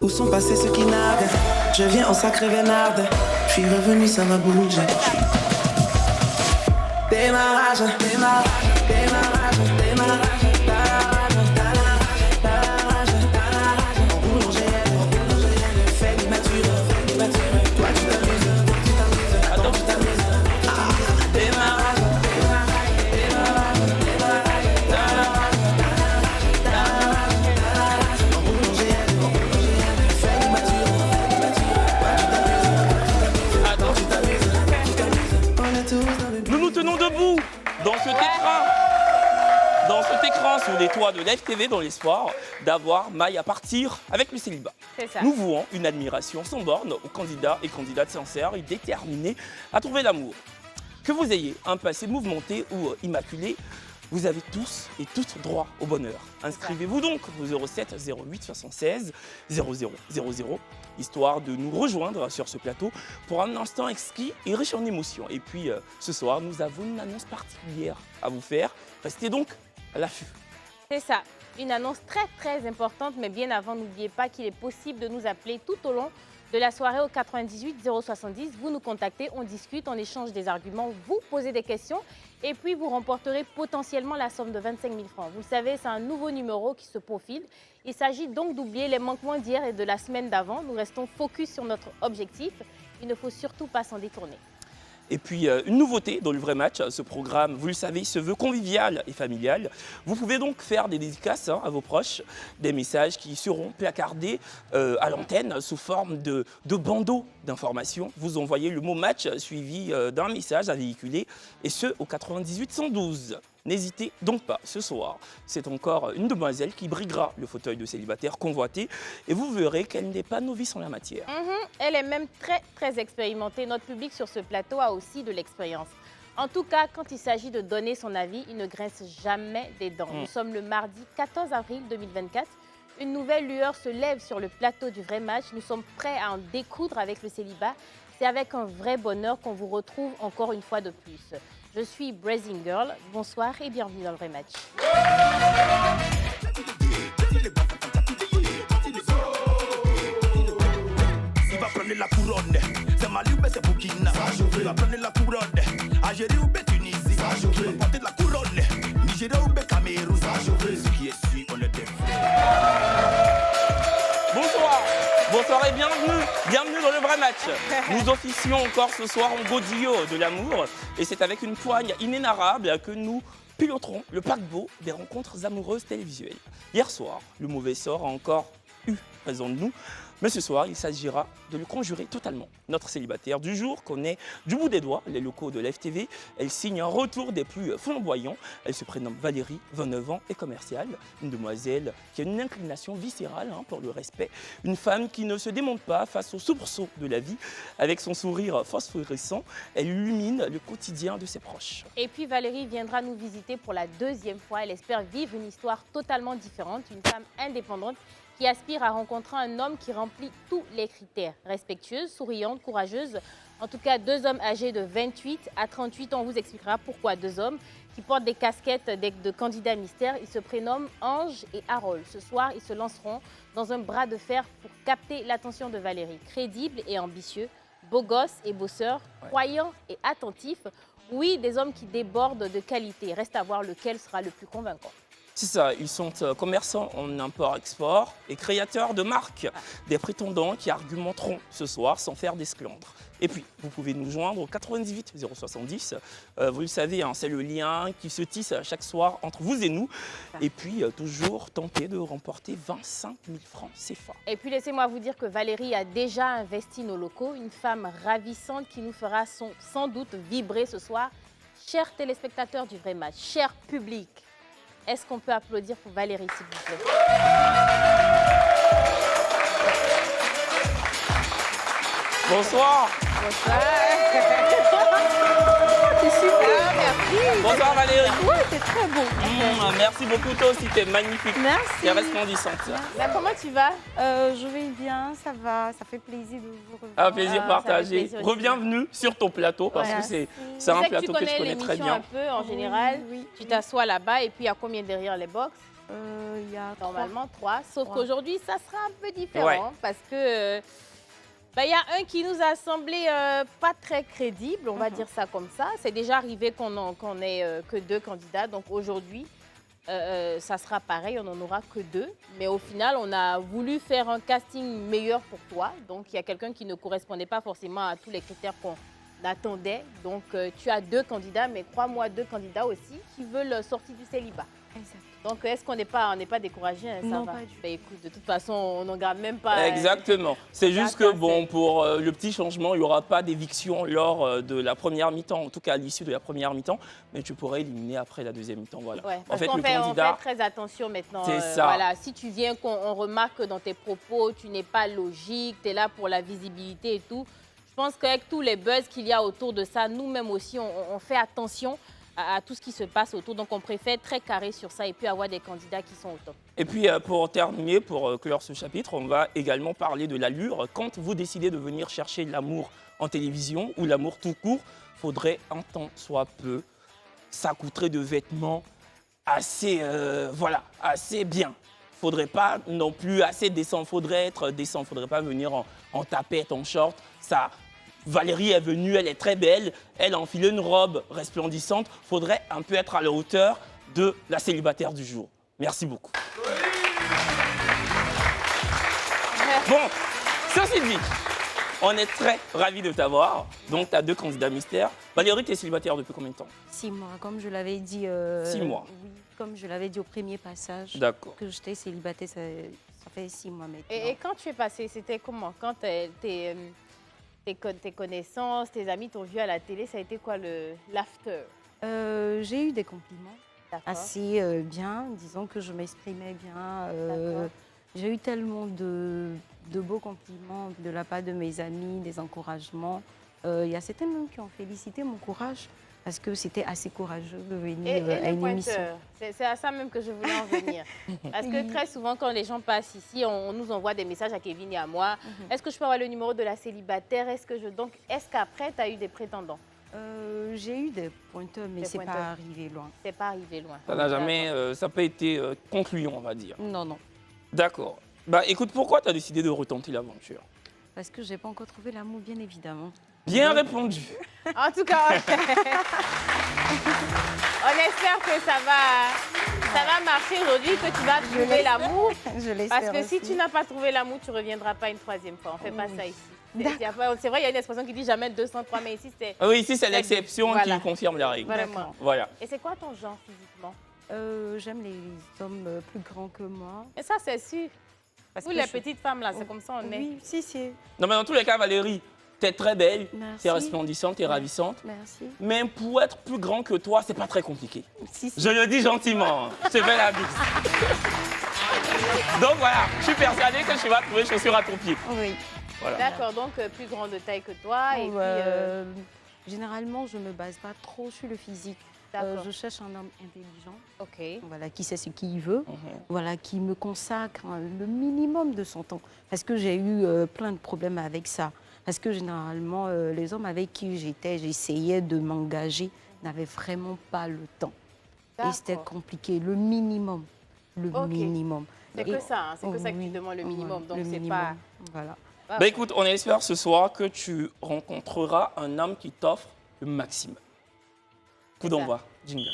Où sont passés ceux qui narguent? Je viens en sacré vénarde. Je suis revenu, ça va bouger. Démarrage, démarrage, démarrage, démarrage. Nous nous tenons debout dans cet écran sur les toits de Live TV dans l'espoir d'avoir maille à partir avec le célibat. C'est ça. Nous vouons une admiration sans borne aux candidats et candidates sincères et déterminés à trouver l'amour. Que vous ayez un passé mouvementé ou immaculé, vous avez tous et toutes droit au bonheur. Inscrivez-vous donc au 07 08 76 00 00, histoire de nous rejoindre sur ce plateau pour un instant exquis et riche en émotions. Et puis ce soir, nous avons une annonce particulière à vous faire. Restez donc à l'affût. C'est ça, une annonce très importante, mais bien avant, n'oubliez pas qu'il est possible de nous appeler tout au long de la soirée au 98 070. Vous nous contactez, on discute, on échange des arguments, vous posez des questions et puis vous remporterez potentiellement la somme de 25 000 francs. Vous le savez, c'est un nouveau numéro qui se profile. Il s'agit donc d'oublier les manquements d'hier et de la semaine d'avant. Nous restons focus sur notre objectif. Il ne faut surtout pas s'en détourner. Et puis, une nouveauté dans le vrai match, ce programme, vous le savez, se veut convivial et familial. Vous pouvez donc faire des dédicaces à vos proches, des messages qui seront placardés à l'antenne sous forme de bandeaux d'information. Vous envoyez le mot match suivi d'un message à véhiculer, et ce au 98 112. N'hésitez donc pas, ce soir, c'est encore une demoiselle qui briguera le fauteuil de célibataire convoité et vous verrez qu'elle n'est pas novice en la matière. Elle est même très expérimentée. Notre public sur ce plateau a aussi de l'expérience. En tout cas, quand il s'agit de donner son avis, il ne grince jamais des dents. Nous sommes le mardi 14 avril 2024. Une nouvelle lueur se lève sur le plateau du vrai match. Nous sommes prêts à en découdre avec le célibat. C'est avec un vrai bonheur qu'on vous retrouve encore une fois de plus. Je suis Brazing Girl. Bonsoir et bienvenue dans le vrai match. Il va prendre la couronne, c'est Mali ou c'est Burkina. Il va prendre la couronne, Algérie ou Tunisie. Il va porter la couronne, Nigeria ou Cameroun. Ce qui est suit, on le défait. Bonsoir et bienvenue dans le vrai match. Nous officions encore ce soir en godillot de l'amour et c'est avec une poigne inénarrable que nous piloterons le paquebot des rencontres amoureuses télévisuelles. Hier soir, le mauvais sort a encore eu raison de nous. Mais ce soir, il s'agira de le conjurer totalement. Notre célibataire du jour connaît du bout des doigts les locaux de Live TV. Elle signe un retour des plus flamboyants. Elle se prénomme Valérie, 29 ans et commerciale. Une demoiselle qui a une inclination viscérale pour le respect. Une femme qui ne se démonte pas face aux soubresauts de la vie. Avec son sourire phosphorescent, elle illumine le quotidien de ses proches. Et puis Valérie viendra nous visiter pour la deuxième fois. Elle espère vivre une histoire totalement différente. Une femme indépendante qui aspire à rencontrer un homme qui remplit tous les critères. Respectueuse, souriante, courageuse. En tout cas, deux hommes âgés de 28 à 38 ans. On vous expliquera pourquoi deux hommes qui portent des casquettes de candidats mystères. Ils se prénomment Ange et Harold. Ce soir, ils se lanceront dans un bras de fer pour capter l'attention de Valérie. Crédible et ambitieux, beau gosse et bosseur, croyant et attentif. Oui, des hommes qui débordent de qualité. Reste à voir lequel sera le plus convaincant. C'est ça, ils sont commerçants en import-export et créateurs de marques. Des prétendants qui argumenteront ce soir sans faire d'esclandre. Et puis, vous pouvez nous joindre au 98 070. Vous le savez, c'est le lien qui se tisse chaque soir entre vous et nous. Et puis, toujours tenter de remporter 25 000 francs CFA. Et puis, laissez-moi vous dire que Valérie a déjà investi nos locaux. Une femme ravissante qui nous fera sans doute vibrer ce soir. Chers téléspectateurs du vrai match, cher public, est-ce qu'on peut applaudir pour Valérie, s'il vous plaît? Bonsoir. Bonsoir. C'est super. Ah, merci. Bonsoir Valérie. Ouais, c'est très beau. Merci beaucoup, toi aussi, t'es magnifique. Merci. T'es resplendissante. Là, comment tu vas? Je vais bien, ça va, ça fait plaisir de vous revoir. Un plaisir ça partagé. fait plaisir aussi. Rebienvenue sur ton plateau parce Voilà. que c'est Je sais un que plateau tu que je connais connais très l'émission bien. un peu en général. Oui. Tu t'assois là-bas et puis il y a combien derrière les box? Il y a Normalement 3, sauf 3. qu'aujourd'hui, ça sera un peu différent Ouais. parce que il y a un qui nous a semblé pas très crédible, on va dire ça comme ça. C'est déjà arrivé qu'on ait que 2 candidats, donc aujourd'hui, ça sera pareil, on n'en aura que 2. Mais au final, on a voulu faire un casting meilleur pour toi. Donc, il y a quelqu'un qui ne correspondait pas forcément à tous les critères qu'on attendait. Donc, tu as 2 candidats, mais crois-moi, 2 candidats aussi qui veulent sortir du célibat. Exact. Donc, est-ce qu'on n'est pas découragé, hein, ça Non, va. pas du tout. Ben, écoute, de toute façon, on n'en garde même pas. Exactement. C'est juste que, ça, bon, c'est- pour le petit changement, il n'y aura pas d'éviction lors de la première mi-temps, en tout cas à l'issue de la première mi-temps, mais tu pourrais éliminer après la deuxième mi-temps. Voilà. Ouais, En parce fait, qu'on le fait, candidat. on fait très attention maintenant. C'est ça. Voilà, si tu viens qu'on remarque que dans tes propos, tu n'es pas logique, tu es là pour la visibilité et tout. Je pense qu'avec tous les buzz qu'il y a autour de ça, nous-mêmes aussi, on fait attention à tout ce qui se passe autour. Donc, on préfère être très carré sur ça et puis avoir des candidats qui sont au top. Et puis, pour terminer, pour clore ce chapitre, on va également parler de l'allure. Quand vous décidez de venir chercher l'amour en télévision ou l'amour tout court, faudrait un tant soit peu s'accoutrer de vêtements assez, assez bien. Faudrait pas non plus assez décent. Faudrait être décent. Faudrait pas venir en tapette, en short. Ça, Valérie est venue, elle est très belle. Elle a enfilé une robe resplendissante. Faudrait un peu être à la hauteur de la célibataire du jour. Merci beaucoup. Bon, ceci dit, on est très ravis de t'avoir. Donc, tu as 2 candidats mystères. Valérie, tu es célibataire depuis combien de temps? 6 mois, comme je l'avais dit. 6 mois. Oui, comme je l'avais dit au premier passage. D'accord. Que j'étais célibataire, ça fait 6 mois maintenant. Et quand tu es passé, c'était comment? Quand tes connaissances, tes amis t'ont vu à la télé, ça a été quoi l'after? J'ai eu des compliments D'accord. assez bien, disons que je m'exprimais bien. D'accord. J'ai eu tellement de beaux compliments de la part de mes amis, des encouragements. Il y a certains même qui ont félicité mon courage parce que c'était assez courageux de venir Et à le une émission. pointeur, c'est à ça même que je voulais en venir. Parce que très souvent, quand les gens passent ici, on nous envoie des messages à Kevin et à moi. Est-ce que je peux avoir le numéro de la célibataire? Donc, est-ce qu'après, tu as eu des prétendants? J'ai eu des pointeurs, mais Des c'est pointeurs. pas arrivé loin. C'est pas arrivé loin. Ça n'a jamais, ça n'a pas été concluant, on va dire. Non, non, D'accord. Bah écoute, pourquoi tu as décidé de retenter l'aventure? parce que j'ai pas encore trouvé l'amour, bien évidemment. Bien répondu. En tout cas, on espère que ça va marcher aujourd'hui, que tu vas trouver l'amour. Je l'espère Parce que si aussi. tu n'as pas trouvé l'amour, tu ne reviendras pas une 3e fois. On ne fait pas Oui. ça ici. C'est vrai, il y a une expression qui dit jamais 203, mais ici, c'est Ah oui, ici, c'est l'exception Voilà. qui confirme la règle. vraiment. Voilà. Et c'est quoi ton genre physiquement? J'aime les hommes plus grands que moi. Et ça, c'est sûr. Parce Vous, que les je- petites femmes, là, c'est comme ça, on est. Oui, si, si. Non, mais dans tous les cas, Valérie, tu es très belle, Merci. tu es resplendissante, tu es ravissante. Merci. Mais pour être plus grand que toi, c'est pas très compliqué. Si, si. Je le dis gentiment, je te fais la bise. Donc voilà, je suis persuadée que tu vas trouver chaussures à ton pied. Oui. Voilà. D'accord, donc plus grande de taille que toi. Et puis, Généralement, je ne me base pas trop sur le physique. d'accord. Je cherche un homme intelligent, Ok. voilà, qui sait ce qu'il veut, Mhm. voilà, qui me consacre le minimum de son temps. Parce que j'ai eu plein de problèmes avec ça. Parce que généralement, les hommes avec qui j'essayais de m'engager, n'avaient vraiment pas le temps. Et c'était D'accord. compliqué, le minimum. Le Ok. minimum. C'est Et- que ça, hein, c'est que ça que Oui, tu demandes le minimum. ouais, Donc, le c'est minimum, pas. Voilà. Ah, Bah écoute, on espère ce soir que tu rencontreras un homme qui t'offre le maximum. Coup d'envoi, jingle.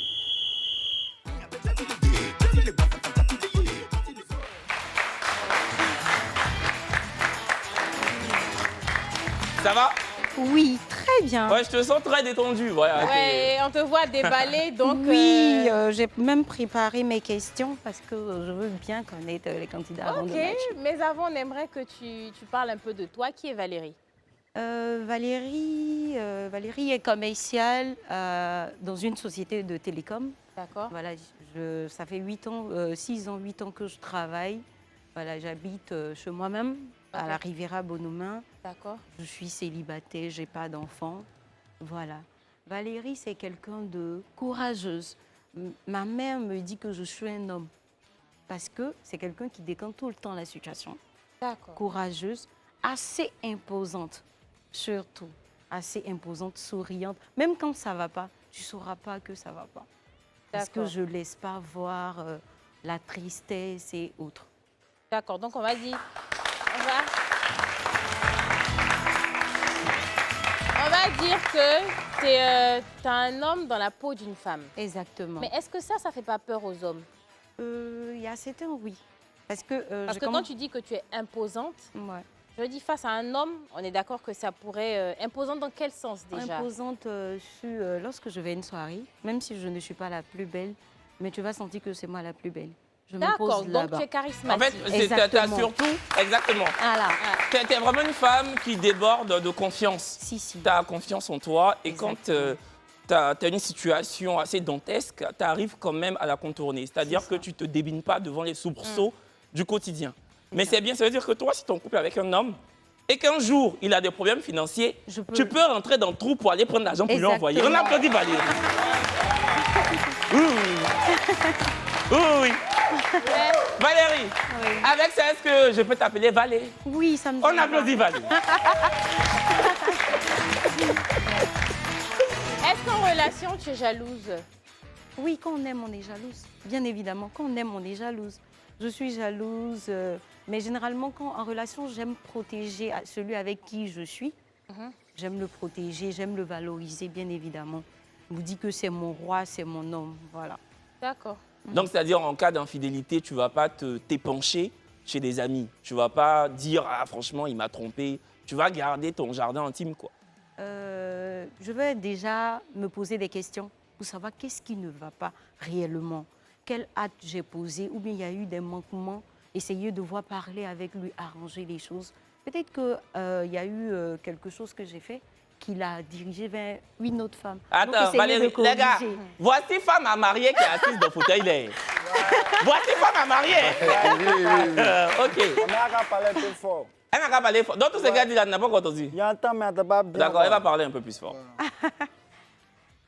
Ça va? Oui, très bien. Ouais, je te sens très détendu. Voilà, Ouais, on te voit déballer, donc. Oui, j'ai même préparé mes questions parce que je veux bien connaître les candidats avant Ok, le match. mais avant, on aimerait que tu parles un peu de toi. Qui est Valérie? Valérie est commerciale dans une société de télécom. D'accord. Voilà, ça fait 6 ans, 8 ans que je travaille. Voilà, j'habite chez moi-même, à Ok. la Riviera Bonhomin. D'accord. Je suis célibataire, j'ai pas d'enfant. Voilà. Valérie, c'est quelqu'un de courageuse. Ma mère me dit que je suis un homme parce que c'est quelqu'un qui décante tout le temps la situation. D'accord. Courageuse, assez imposante, surtout. Assez imposante, souriante. Même quand ça va pas, tu sauras pas que ça va pas. Parce que D'accord. je laisse pas voir la tristesse et autres. D'accord, donc on va dire... On va dire que tu as un homme dans la peau d'une femme. Exactement. Mais est-ce que ça ne fait pas peur aux hommes? Il y a certains, oui. Parce que, Quand tu dis que tu es imposante, ouais. je dis face à un homme, on est d'accord que ça pourrait... imposante dans quel sens déjà? Imposante, lorsque je vais à une soirée, même si je ne suis pas la plus belle, mais tu vas sentir que c'est moi la plus belle. Je me D'accord, pose donc là-bas. tu es charismatique. En fait, tu as Exactement. surtout... Exactement. Voilà. Tu es vraiment une femme qui déborde de confiance. Si. Tu as confiance en toi et quand Exactement. tu as une situation assez dantesque, tu arrives quand même à la contourner. C'est-à-dire C'est que ça. tu ne te débines pas devant les soubresauts du quotidien. Mais c'est bien, ça veut dire que toi, si tu es en couple avec un homme et qu'un jour, il a des problèmes financiers, tu peux rentrer dans le trou pour aller prendre l'argent pour lui envoyer. On Exactement. applaudit Valérie. Oui. Oui. Valérie, avec ça, est-ce que je peux t'appeler Valé? Oui, ça me On gêne pas. applaudit Valérie. Est-ce qu'en relation, tu es jalouse? Oui, quand on aime, on est jalouse. Bien évidemment, quand on aime, on est jalouse. Je suis jalouse, mais généralement, quand en relation, j'aime protéger celui avec qui je suis. J'aime le protéger, j'aime le valoriser, bien évidemment. Je vous dis que c'est mon roi, c'est mon homme, voilà. D'accord. Donc, c'est-à-dire, en cas d'infidélité, tu ne vas pas t'épancher chez des amis. Tu ne vas pas dire, ah, franchement, il m'a trompé. Tu vas garder ton jardin intime, quoi. Je vais déjà me poser des questions pour savoir qu'est-ce qui ne va pas réellement. Quel acte j'ai posé ou bien il y a eu des manquements. Essayer de voir parler avec lui, arranger les choses. Peut-être qu'il y a eu quelque chose que j'ai fait qui l'a dirigé vers une autre femme. Donc, Attends, essayer Valérie, de les gars, corriger. voici femme à marier qui est assise dans le fauteuil. Là. Voici femme à marier. OK. On n'a qu'à parler plus fort. Elle n'a qu'à parler fort. Donc, tous ces gars disent, elle n'a pas encore entendu. Il y a un temps, mais elle n'a pas bien. D'accord, elle va parler un peu plus fort.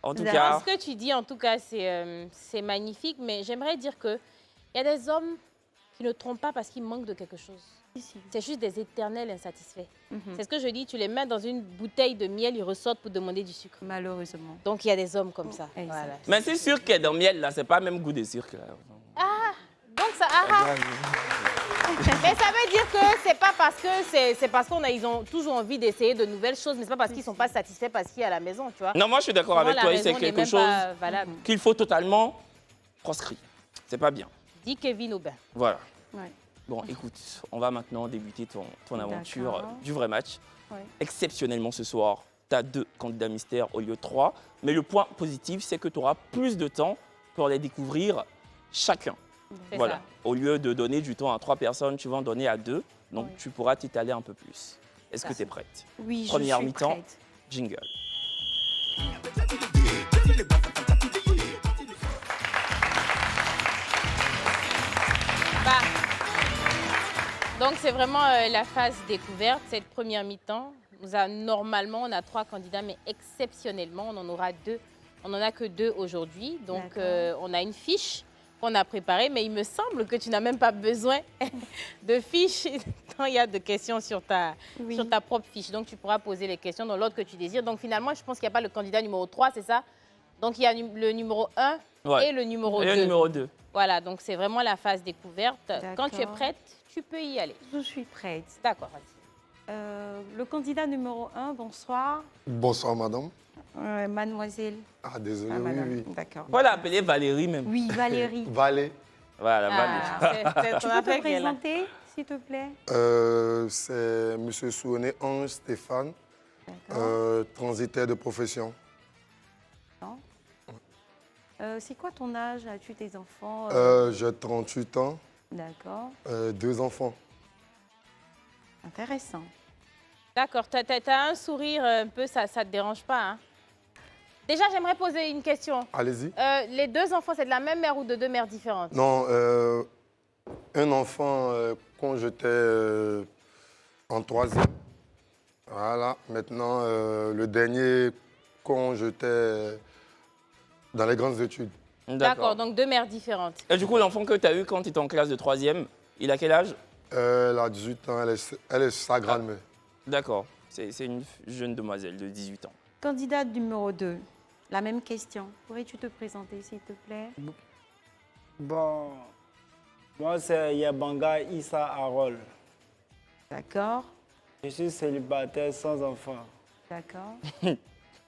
En tout cas, Ce que tu dis, en tout cas, c'est magnifique, mais j'aimerais dire qu'il y a des hommes qui ne trompent pas parce qu'ils manquent de quelque chose. C'est juste des éternels insatisfaits. C'est ce que je dis, tu les mets dans une bouteille de miel, ils ressortent pour demander du sucre. Malheureusement. Donc il y a des hommes comme ça. Exact. Voilà. mais c'est sûr qu'elle est dans le miel, là, c'est pas le même goût de sucre. Là. Donc ça... Mais ça veut dire que c'est pas parce que c'est parce qu'ils ont toujours envie d'essayer de nouvelles choses, mais c'est pas parce qu'ils sont pas satisfaits parce qu'il y a à la maison, tu vois. Non, moi, je suis d'accord Souvent, avec la toi. raison C'est n'est quelque même chose pas valable. qu'il faut totalement proscrire. C'est pas bien. Dit Kevin Aubin. Voilà. Ouais. Bon, écoute, on va maintenant débuter ton aventure D'accord. du vrai match. Ouais. Exceptionnellement, ce soir, tu as 2 candidats mystères au lieu de 3. Mais le point positif, c'est que tu auras plus de temps pour les découvrir chacun. C'est Voilà. ça. Au lieu de donner du temps à 3 personnes, tu vas en donner à 2. Donc, Oui. tu pourras t'étaler un peu plus. Est-ce que Ça. tu es prête? Oui, Première je suis mi-temps. prête. Jingle. Bah, donc c'est vraiment la phase découverte, cette première mi-temps. Normalement, on a 3 candidats, mais exceptionnellement, on en aura 2. On n'en a que 2 aujourd'hui. Donc, D'accord. on a une fiche qu'on a préparée, mais il me semble que tu n'as même pas besoin de fiche tant il y a de questions sur ta propre fiche. Donc, tu pourras poser les questions dans l'ordre que tu désires. Donc, finalement, je pense qu'il n'y a pas le candidat numéro 3, c'est ça? Donc, il y a le numéro 1 Ouais. et le numéro Et 2. le numéro 2. Voilà, donc c'est vraiment la phase découverte. Quand tu es D'accord. prête, tu peux y aller. Je suis prête. D'accord, vas-y. Le candidat numéro 1, bonsoir. Bonsoir, madame. Mademoiselle. Ah, désolé, Ah, madame. oui, oui. D'accord. On va l'appeler Valérie même. Oui, Valérie. Valet, Voilà, Valérie. C'est Tu ton peux te affaire qu'elle a. présenter, s'il te plaît? c'est M. Souoné Ange Stéphane, D'accord. transitaire de profession. C'est quoi ton âge? As-tu tes enfants? J'ai 38 ans, D'accord. 2 enfants. Intéressant. D'accord, t'as un sourire un peu, ça te dérange pas, hein? Déjà, j'aimerais poser une question. Allez-y. Les 2 enfants, c'est de la même mère ou de 2 mères différentes? Non, un enfant quand j'étais en 3e. Voilà, maintenant, le dernier quand j'étais dans les grandes études. D'accord, donc 2 mères différentes. Et du coup, l'enfant que tu as eu quand tu étais en classe de 3e, il a quel âge? Elle a 18 ans, elle est sa grand-mère. D'accord. C'est une jeune demoiselle de 18 ans. Candidat numéro 2, la même question. Pourrais-tu te présenter, s'il te plaît? Bon, Moi, c'est Yabanga Issa Harol. D'accord. Je suis célibataire sans enfant. D'accord.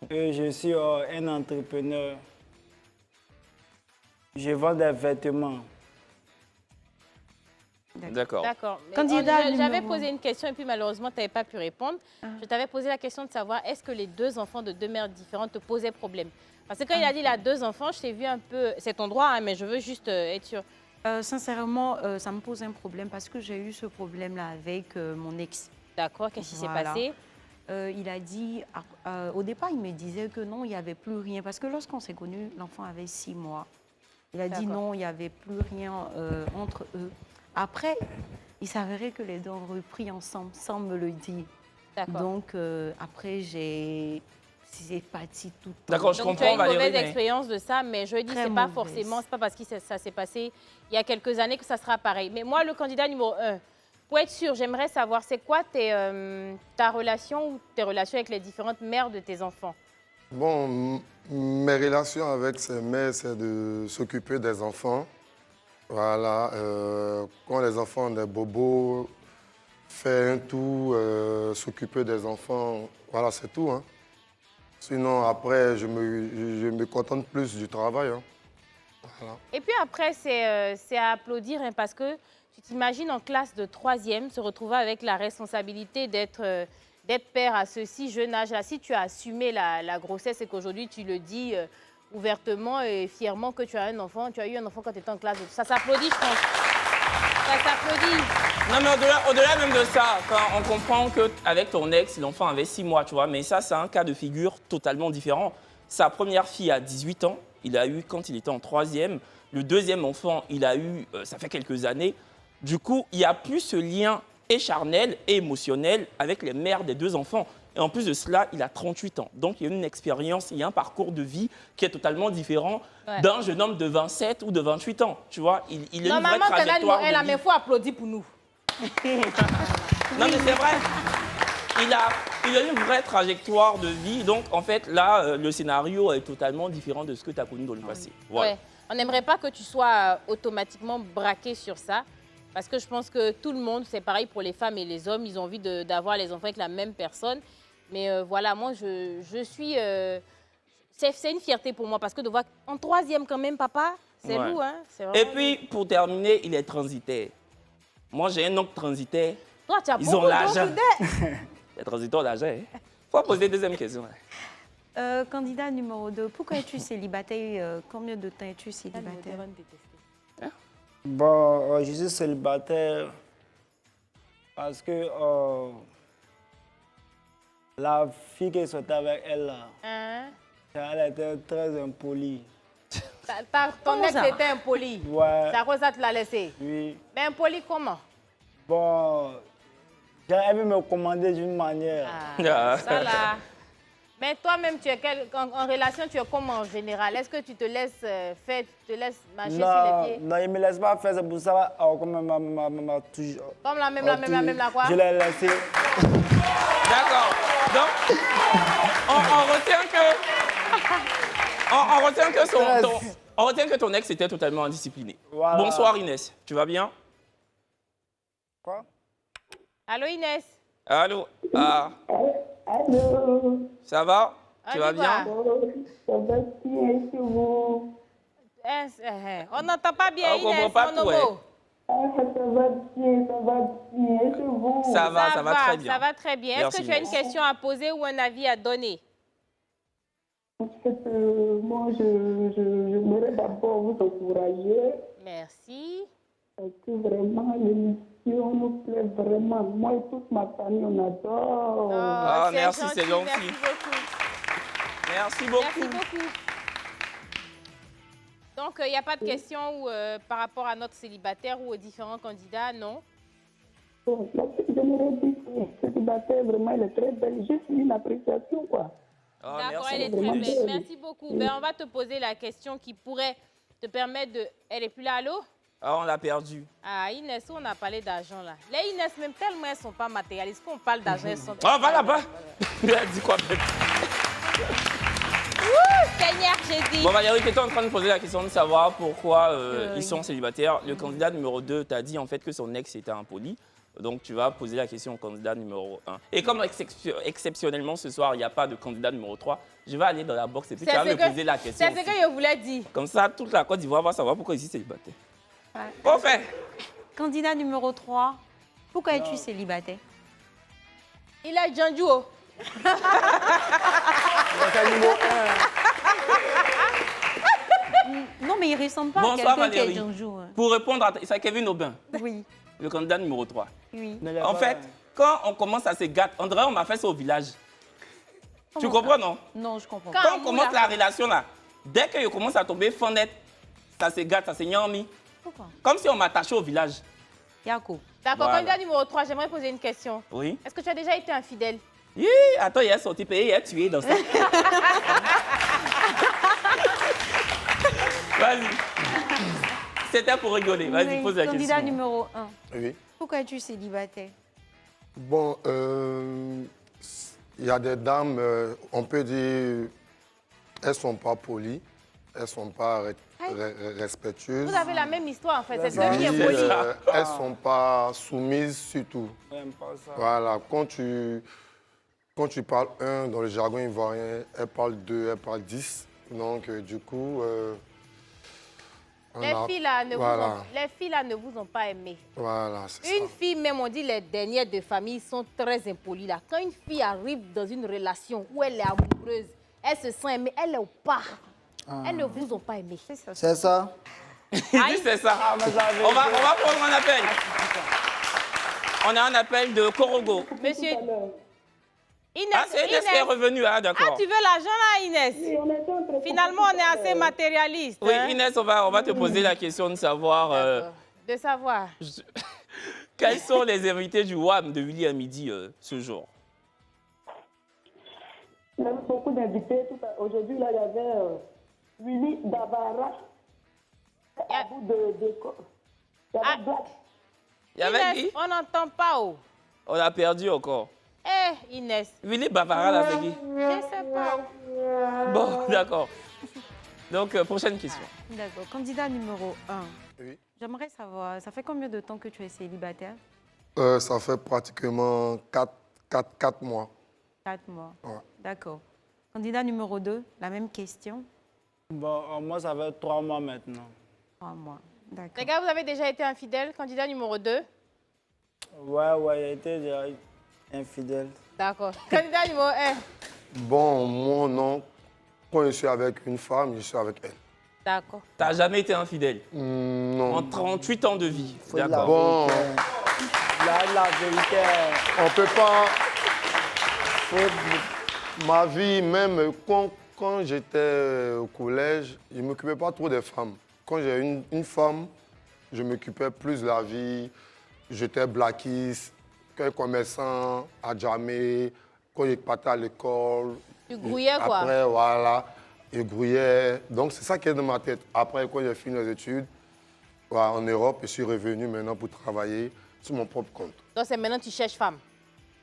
Et je suis un entrepreneur. Je vends des vêtements. D'accord. D'accord. Mais Candidat j'avais numéro- posé une question et puis malheureusement, tu n'avais pas pu répondre. Je t'avais posé la question de savoir est-ce que les deux enfants de deux mères différentes te posaient problème? Parce que quand il a dit il a deux enfants, je t'ai vu un peu... C'est ton droit, hein, mais je veux juste être sûre. Sincèrement, ça me pose un problème parce que j'ai eu ce problème-là avec mon ex. D'accord, qu'est-ce qui s'est Voilà. passé? Il a dit, au départ, il me disait que non, il n'y avait plus rien. Parce que lorsqu'on s'est connus, l'enfant avait 6 mois. Il a dit D'accord. non, il n'y avait plus rien entre eux. Après, il s'avérait que les deux ont repris ensemble sans me le dire. D'accord. Donc, après, c'est parti tout. D'accord, je Donc, tu as comprends, une Valérie. mauvaise mais- expérience de ça, mais je dis Très c'est pas mauvaise. forcément, c'est pas parce que ça s'est passé il y a quelques années que ça sera pareil. Mais moi, le candidat numéro 1, pour être sûr, j'aimerais savoir, c'est quoi ta relation ou tes relations avec les différentes mères de tes enfants? Bon, mes relations avec ces mères, c'est de s'occuper des enfants. Voilà, quand les enfants ont des bobos, faire un tour, s'occuper des enfants, voilà, c'est tout. Hein. Sinon, après, je me contente plus du travail. Hein. Voilà. Et puis après, c'est à applaudir hein, parce que tu t'imagines en classe de 3e se retrouver avec la responsabilité d'être père à ce si jeune âge-là. Si tu as assumé la grossesse et qu'aujourd'hui tu le dis ouvertement et fièrement que tu as un enfant, tu as eu un enfant quand tu étais en classe. Ça s'applaudit, je pense. Ça s'applaudit. Non, mais au-delà même de ça, quand on comprend qu'avec ton ex, l'enfant avait 6 mois, tu vois, mais ça, c'est un cas de figure totalement différent. Sa première fille a 18 ans, il a eu quand il était en 3e. Le deuxième enfant, il a eu, ça fait quelques années. Du coup, il n'y a plus ce lien et charnel et émotionnel avec les mères des deux enfants. Et en plus de cela, il a 38 ans. Donc, il y a une expérience, il y a un parcours de vie qui est totalement différent d'un jeune homme de 27 ou de 28 ans. Tu vois, il a une vraie Normalement, candidat numéro trajectoire 1, là, de mais vie. il faut applaudir pour nous. Non, mais c'est vrai. Il a une vraie trajectoire de vie. Donc, en fait, là, le scénario est totalement différent de ce que tu as connu dans le passé. Voilà. Ouais. On n'aimerait pas que tu sois automatiquement braqué sur ça. Parce que je pense que tout le monde, c'est pareil pour les femmes et les hommes, ils ont envie d'avoir les enfants avec la même personne. Mais voilà, moi, je suis... c'est une fierté pour moi parce que de voir en 3e quand même, papa, c'est Ouais. lourd. Hein? C'est Et vraiment puis, pour terminer, il est transitaire. Moi, j'ai un oncle transitaire. toi, tu as Ils beaucoup ont l'argent. d'idées. Les transiteurs d'argent. Il faut poser deuxième question. Candidat numéro 2, pourquoi es-tu célibataire? Combien de temps es-tu célibataire? Bon, je suis célibataire parce que la fille qui sortait avec elle, là, Hein? elle était très impolie. Ton Comment ex ça? était impoli. Ouais, C'est à cause de ça que tu l'as laissé. oui. Mais impoli comment? Bon, elle veut me commander d'une manière. Ah. Ça là. Mais toi-même, en relation, tu es comment en général? Est-ce que tu te laisses faire, tu te laisses marcher sur les Non, pieds? non, il ne me laisse pas faire, c'est pour ça comme m'a toujours. Comme la même, la quoi? Je l'ai laissé. D'accord. Donc, on retient que ton ex était totalement indiscipliné. Voilà. Bonsoir Inès, tu vas bien? Quoi? Allô Inès? Allô? Ah, Allô, ça va? Tu On vas y bien? va. ça va bien chez vous? On n'entend pas bien On comprend Inès, pas mon tout, homo. Ah, ça va bien chez vous? Ça va très bien. Ça va très bien. Est-ce Merci, que tu as une Inès. question à poser ou un avis à donner? En fait, moi, j'aimerais d'abord vous encourager Merci. parce que vraiment, l'émission nous plaît vraiment. Moi et toute ma famille, on adore. Ah, merci, c'est gentil. Merci beaucoup. Merci beaucoup. Merci beaucoup. Donc, il n'y a pas de question par rapport à notre célibataire ou aux différents candidats, non? Bon, là, j'aimerais dire que ce célibataire, vraiment, elle est très belle. Juste une appréciation, quoi. Ah, D'accord, merci elle est beaucoup, très Inès. belle. Merci beaucoup. Ben, on va te poser la question qui pourrait te permettre de... Elle est plus là, allô? Ah, on l'a perdu. Ah, Inès, on a parlé d'argent, là. Les Inès, même tellement elles ne sont pas matérialistes, qu'on parle d'argent, elles sont... Ah, va là-bas. Elle a dit quoi, même? Seigneur Jésus. Bon, Valérie, tu étais en train de poser la question de savoir pourquoi ils sont célibataires. Le candidat numéro 2 t'a dit en fait que son ex était impoli. Donc, tu vas poser la question au candidat numéro 1. Et comme exceptionnellement ce soir, il n'y a pas de candidat numéro 3, je vais aller dans la box et puis tu vas me poser la question. C'est ce que je voulais dire. Comme ça, toute la Côte d'Ivoire va savoir pourquoi ici célibataire. Bon fait. Candidat numéro 3, pourquoi es-tu célibataire? Il a Django. Non, mais il ressemble pas à Bonsoir quelqu'un qui est Valérie. Django. Pour répondre à c'est Kevin Aubin, Oui, le candidat numéro 3. oui. En fait, quand on commence à se gâter, on dirait on m'a fait ça au village. Tu comprends, non? Non, je comprends. Quand on commence la relation là, dès que je commence à tomber fenêtre, ça se gâte, ça se nyami. Pourquoi? Comme si on m'attachait au village. Yako. D'accord, Voilà. candidat numéro 3, j'aimerais poser une question. Oui. Est-ce que tu as déjà été infidèle? Hi, attends, il est sorti payé, il est tué dans ça. Vas-y. C'était pour rigoler. Vas-y, Oui, pose la candidat question. numéro 1, Oui. pourquoi es-tu célibataire? Bon, il y a des dames, on peut dire, elles ne sont pas polies, elles ne sont pas respectueuses. Vous avez la même histoire en fait. C'est ça. deux qui Oui, est poli. elles ne sont pas soumises surtout. J'aime pas ça. Voilà, quand tu parles 1 dans le jargon ivoirien, elle parle 2, elle parle 10. Donc, du coup, Les filles là ne vous ont pas aimé. Voilà, c'est ça. Une fille, même on dit les dernières de famille sont très impolies là. Quand une fille arrive dans une relation où elle est amoureuse, elle se sent aimée, elle est au pas. Elles ne vous ont pas aimé. C'est ça. C'est ça? Il dit c'est ça. On va prendre un appel. On a un appel de Korogo. Monsieur Inès, Ah, c'est Inès qui est revenue, ah d'accord. Ah, tu veux l'argent là, Inès? Oui, on était en train de Finalement, on est assez matérialiste. Oui, hein? Inès, on va te poser la question de savoir De savoir. quels sont les invités du WAM de Willy à midi ce jour. Il y avait beaucoup d'invités. Aujourd'hui, là, il y avait Willy Dabara. À bout de il y avait Black. Il y avait Inès, qui? on n'entend pas. Oh. On a perdu encore. Eh, Inès, Willy Bavara, là, c'est qui? je sais pas. Bon, d'accord. Donc, prochaine question. D'accord. Candidat numéro 1. Oui. J'aimerais savoir, ça fait combien de temps que tu es célibataire? Ça fait pratiquement 4 mois. 4 mois. Ouais. D'accord. Candidat numéro 2, la même question. Bon, moi, ça fait 3 mois maintenant. 3 mois. D'accord. Les gars, vous avez déjà été infidèle, candidat numéro 2. Ouais, j'ai été déjà infidèle. D'accord. Candidat numéro 1. Bon, moi, non. Quand je suis avec une femme, je suis avec elle. D'accord. T'as jamais été infidèle Non. en 38 ans de vie. Faut de la D'accord. Bon, vérité. La vérité. on peut pas... Ma vie, même quand j'étais au collège, je ne m'occupais pas trop des femmes. Quand j'ai une femme, je m'occupais plus de la vie. J'étais blackiste, commerçant à Djamé, quand je partais à l'école. Tu grouillais quoi? Après, voilà, je grouillais. Donc, c'est ça qui est dans ma tête. Après, quand j'ai fini les études, voilà, en Europe, je suis revenu maintenant pour travailler sur mon propre compte. Donc c'est maintenant que tu cherches femme.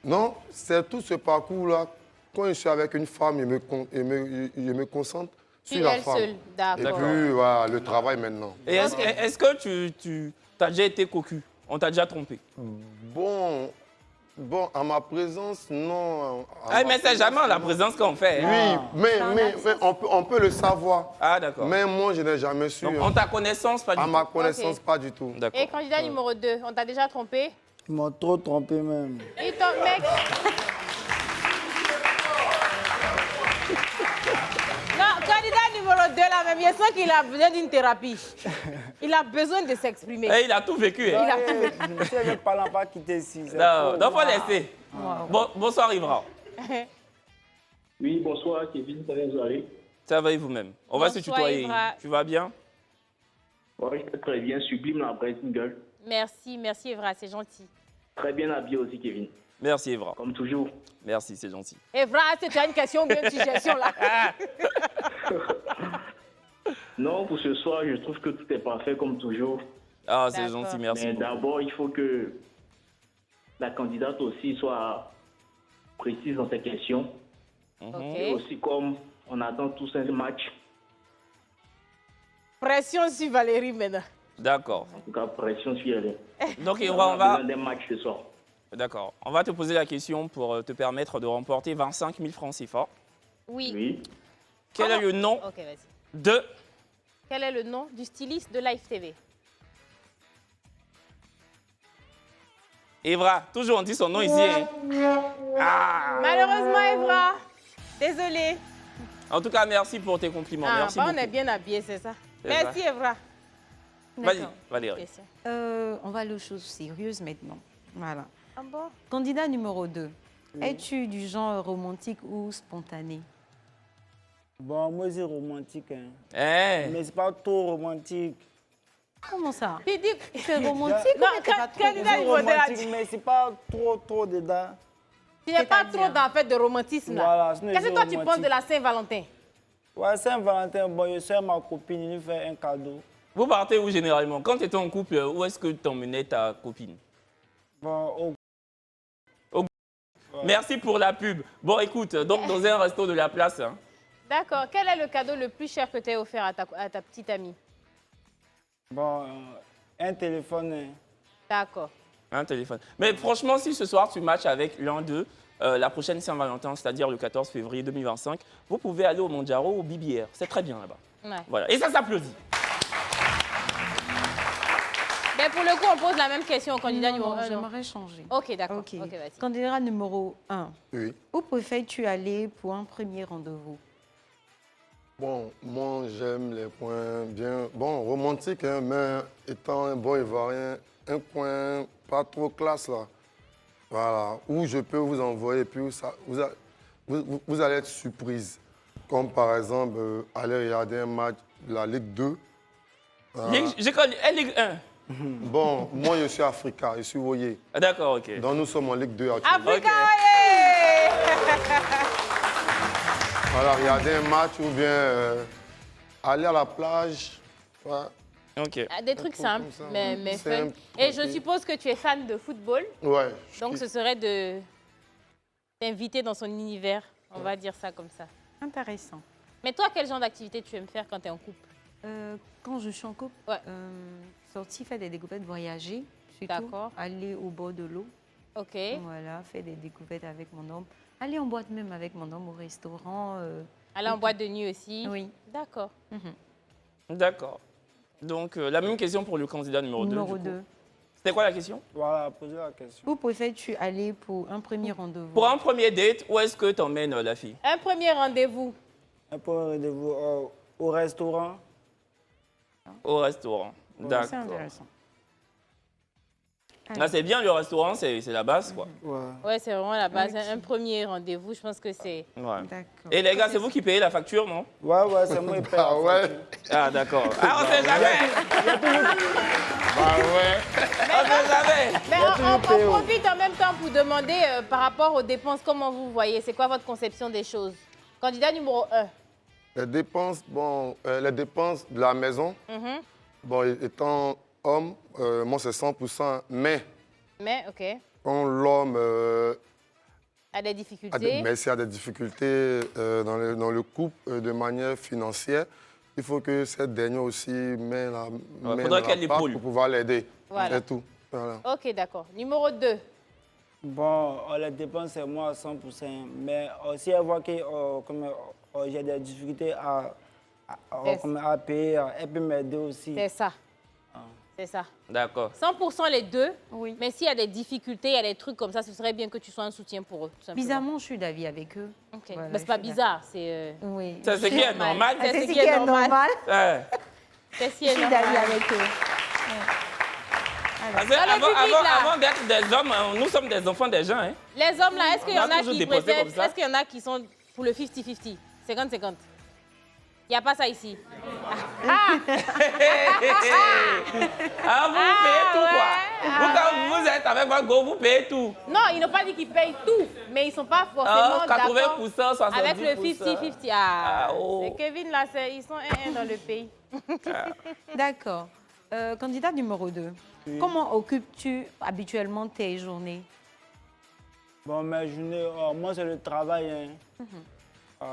Non, c'est tout ce parcours-là. Quand je suis avec une femme, je me concentre sur la elle femme. seule, d'accord. Et puis, voilà, le travail maintenant. Et est-ce que tu as déjà été cocu? On t'a déjà trompé? Bon, à ma présence, non. Ah, mais c'est jamais en la présence qu'on fait. hein. Oui, mais on peut le savoir. Ah, d'accord. Mais moi, je n'ai jamais su. Donc, hein. en ta connaissance, pas du À tout. ma connaissance, Ok. pas du tout. D'accord. Et candidat numéro 2, on t'a déjà trompé? Ils m'ont trop trompé même. Et ton mec. Non, candidat numéro 2 là même, je sens qu'il a besoin d'une thérapie. Il a besoin de s'exprimer. Eh, il a tout vécu. Hein. Si elle ne parle pas quitter ici. c'est Non, trop. faut laisser. Bonsoir, Ivra. Oui, bonsoir Kevin, ça va vous aller? Ça va et vous-même? On va se Bonsoir, tutoyer. Ivra. Tu vas bien? Oui, je vais très bien, sublime la vraie single. Merci Evra, c'est gentil. Très bien habillé aussi Kevin, Merci, Evra. comme toujours. Merci, c'est gentil. Evra, c'était une question ou bien une suggestion là? Non, pour ce soir, je trouve que tout est parfait comme toujours. Ah, c'est D'accord. gentil, merci. Mais beaucoup. d'abord, il faut que la candidate aussi soit précise dans ses questions. Mhm. Ok. Et aussi comme On attend tous un match. Pression sur Valérie maintenant. D'accord. En tout cas, pression sur elle. Donc, On Evra, a on va... besoin d'un match ce soir. D'accord. On va te poser la question pour te permettre de remporter 25 000 francs CFA. Oui. Oui. Quel est le nom Ok, vas-y. de... Quel est le nom du styliste de Live TV? Evra, toujours on dit son nom ici. Hein. Ah. Malheureusement, Evra. Désolée. En tout cas, merci pour tes compliments. Ah, Merci bah, on beaucoup. est bien habillés, c'est ça. C'est Merci, Evra. Vas-y, D'accord. Valérie. Question. On va aller aux choses sérieuses maintenant. Voilà. Ah bon? Candidat numéro 2. Es-tu du genre romantique ou spontané? Bon, moi, c'est romantique. Hein. Eh. Mais c'est pas trop romantique. Comment ça? Tu dis... C'est romantique Non, ou t'es pas trop candidat C'est numéro 2, là, romantique, mais c'est pas trop dedans. tu n'es pas C'est-à-dire? trop dans la fête de romantisme, là. Voilà, ce n'est Qu'est-ce que pas toi, tu penses romantique. de la Saint-Valentin? Ouais, Saint-Valentin, bon, je suis ma copine, il lui fait un cadeau. Vous partez où généralement? Quand tu étais en couple, où est-ce que tu emmenais ta copine? Bon, Merci pour la pub. Bon, écoute, donc dans un resto de la place, hein, D'accord. Quel est le cadeau le plus cher que tu as offert à ta petite amie? bon, un téléphone. Hein. D'accord. un téléphone. Mais franchement, si ce soir tu matches avec l'un d'eux, la prochaine Saint-Valentin, c'est-à-dire le 14 février 2025, vous pouvez aller au Mondiaro ou au BBR. C'est très bien là-bas. Ouais. Voilà. Et ça s'applaudit. Mais pour le coup, on pose la même question au candidat numéro 1. J'aimerais changer. Ok, d'accord. Ok. Ok, vas-y. Candidat numéro 1. Oui. Où préfères-tu aller pour un premier rendez-vous? Bon, moi j'aime les coins bien, bon, romantiques, hein, mais étant un bon Ivoirien, un coin pas trop classe là. Voilà, où je peux vous envoyer, puis vous allez être surprise. Comme par exemple, aller regarder un match de la Ligue 2. J'ai connu Ligue 1. Bon, moi je suis Africa, je suis Woyé. Ah, d'accord, ok. Donc nous sommes en Ligue 2 actuellement. Africa, Voilà, regarder un match ou bien aller à la plage. Ouais. Ok. Des trucs truc simples, comme ça, mais ouais. fun. Simple, Et je tranquille. suppose que tu es fan de football, Ouais. donc ce serait de t'inviter dans son univers. On va dire ça comme ça. Intéressant. Mais toi, quel genre d'activité tu aimes faire quand tu es en couple? Quand je suis en couple, Ouais. sortir, faire des découvertes, voyager, surtout. D'accord. Aller au bord de l'eau. Ok. Voilà, faire des découvertes avec mon homme. Aller en boîte même avec mon homme au restaurant. Aller en boîte de nuit aussi? Oui. D'accord. D'accord. Donc, la même question pour le candidat numéro 2. Numéro 2. C'était quoi la question? Voilà, posez la question. Où préfères-tu aller pour un premier rendez-vous? Pour un premier date, où est-ce que tu emmènes la fille? Un premier rendez-vous. Un premier rendez-vous au restaurant. Au restaurant. C'est D'accord. intéressant. Ah, c'est bien, le restaurant, c'est la base, quoi. Ouais. Ouais, c'est vraiment la base. Ok. Un premier rendez-vous, je pense que c'est... Ouais. D'accord. Et les gars, c'est vous qui payez la facture, non? Ouais, c'est moi qui paye. Ah ouais. Ah, d'accord. Ah, on sait jamais. Bah ouais. On sait jamais. Mais on payé, oh. profite en même temps pour demander par rapport aux dépenses, comment vous voyez? C'est quoi votre conception des choses? Candidat numéro 1. Les dépenses, bon, les dépenses de la maison, bon, étant homme, moi c'est 100%, mais Mais, ok. quand l'homme A des difficultés. mais s'il y a des difficultés dans le couple de manière financière, il faut que cette dernière aussi met la main faudrait dans qu'elle la pâte l'épaule. pour pouvoir l'aider. Voilà. C'est tout. Voilà. Ok, d'accord. Numéro 2. Bon, les dépenses, c'est moi à 100%. Mais si elle voit que j'ai des difficultés à payer, elle peut m'aider aussi. C'est ça. C'est ça. D'accord. 100% les deux. Oui. Mais s'il y a des difficultés, il y a des trucs comme ça, ce serait bien que tu sois un soutien pour eux. tout simplement. Bizarrement, je suis d'avis avec eux. Ok. Voilà, Mais c'est pas je suis bizarre, c'est... Oui. Ça, c'est qui est normal. C'est C'est ce qui est normal. Ouais. C'est ce qui Je est suis normal. d'avis avec eux. Parce que Dans le public, là. avant d'être des hommes, nous sommes des enfants des gens. Hein. Les hommes, là, est-ce qu'il y On en a a toujours qui déposé préfèrent... comme ça. Est-ce qu'il y en a qui sont pour le 50-50? 50-50? Il n'y a pas ça ici. Ah, vous payez tout, quoi. ouais. Vous, quand vous êtes avec votre go, vous payez tout. Non, ils n'ont pas dit qu'ils payent tout, mais ils ne sont pas forcément Ah, d'accord 80%, 70%. avec le 50-50. Ah, Ah, oh. c'est Kevin, là, ils sont 1-1 dans le pays. D'accord. Candidat numéro 2. Comment occupes-tu habituellement tes journées? Bon, mes journées, moi, c'est le travail. Hein.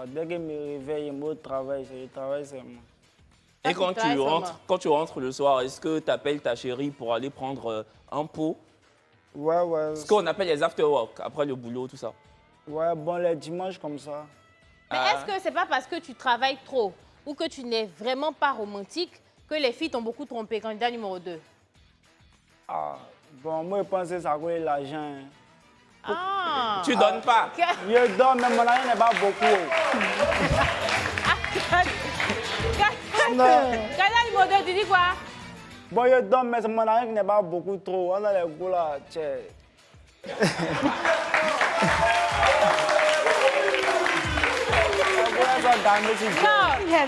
Dès que je me réveille, je me travaille, je travaille seulement. Et quand tu rentres le soir, est-ce que tu appelles ta chérie pour aller prendre un pot? Ouais. Ce qu'on appelle les after-work, après le boulot, tout ça. Ouais, bon, les dimanches comme ça. Mais est-ce que c'est pas parce que tu travailles trop ou que tu n'es vraiment pas romantique que les filles t'ont beaucoup trompé, candidat numéro 2? Bon, moi, je pense que ça coûte l'argent. Tu donnes pas? Je donne, mais mon argent n'est pas beaucoup. Candidat numéro 2, tu dis quoi? Bon, je donne, mais mon argent n'est pas beaucoup trop. On a les goûts là, tiens. Non,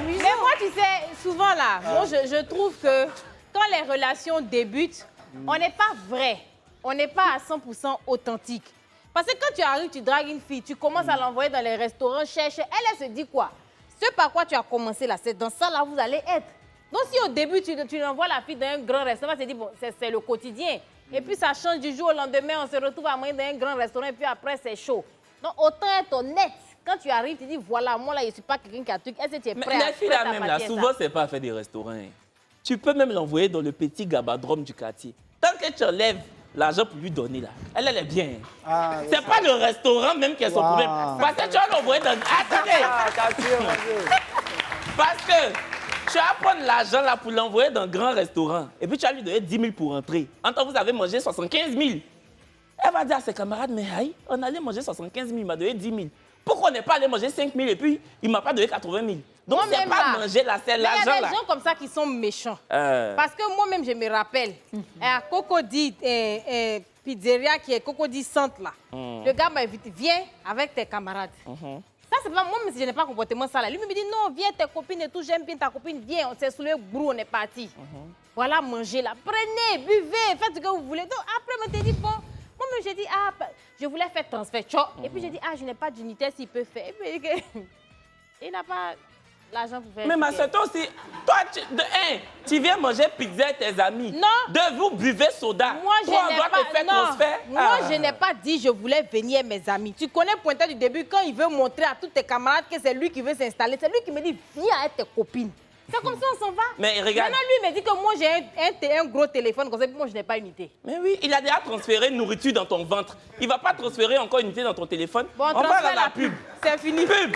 mais moi, tu sais, souvent là, moi, je trouve que quand les relations débutent, on n'est pas vrai. On n'est pas à 100% authentique. Parce que quand tu arrives, tu dragues une fille, tu commences à l'envoyer dans les restaurants, chercher. Elle se dit quoi? Ce par quoi tu as commencé là, c'est dans ça là vous allez être. Donc si au début, tu envoies la fille dans un grand restaurant, tu te dis, bon, c'est le quotidien. Et puis ça change du jour au lendemain, on se retrouve à manger dans un grand restaurant et puis après, c'est chaud. Donc autant être honnête. Quand tu arrives, tu dis, voilà, moi là, je ne suis pas quelqu'un qui a truc. Est-ce que tu es prêt Mais à la fille là même, là, souvent, c'est pas à faire des restaurants. Tu peux même l'envoyer dans le petit gabadrome du quartier. Tant que tu enlèves l'argent pour lui donner là, elle est bien. C'est pas le restaurant même qui est son problème. Parce que tu vas l'envoyer dans... Attendez! Parce que tu vas prendre l'argent là pour l'envoyer dans un grand restaurant. Et puis tu vas lui donner 10 000 pour rentrer. En temps, vous avez mangé 75 000. Elle va dire à ses camarades, mais aïe, on allait manger 75 000, il m'a donné 10 000. Pourquoi on n'est pas allé manger 5 000 et puis il ne m'a pas donné 80 000? Donc c'est pas manger là, c'est l'argent là. Il y a des gens comme ça qui sont méchants. Parce que moi-même, je me rappelle, à Cocody Pizzeria, qui est Cocody Centre là, le gars m'a invité, viens avec tes camarades. Ça, c'est pas moi, mais je n'ai pas comportement ça là. Lui me dit, non, viens tes copines et tout, j'aime bien ta copine, viens, on s'est soulevé, brou, on est parti. Voilà, mangez là, prenez, buvez, faites ce que vous voulez. Donc après, on m'a dit, bon, moi-même, j'ai dit, je voulais faire transfert, et puis j'ai dit, je n'ai pas d'unité s'il peut faire. Et puis, il n'a pas l'argent pour faire. Mais ma soeur, toi aussi, toi, tu viens manger pizza avec tes amis. Non. De vous buvez soda. Moi, je n'ai pas, transfert. Moi, je n'ai pas dit je voulais venir mes amis. Tu connais Pointeur du début, quand il veut montrer à tous tes camarades que c'est lui qui veut s'installer, c'est lui qui me dit, viens avec tes copines. C'est comme ça, on s'en va. Mais regarde. Maintenant, lui, il me dit que moi, j'ai un gros téléphone, comme ça, puis moi, je n'ai pas unité. Mais oui, il a déjà transféré une nourriture dans ton ventre. Il ne va pas transférer encore une unité dans ton téléphone. Bon, on va à la pub. C'est fini. Pub.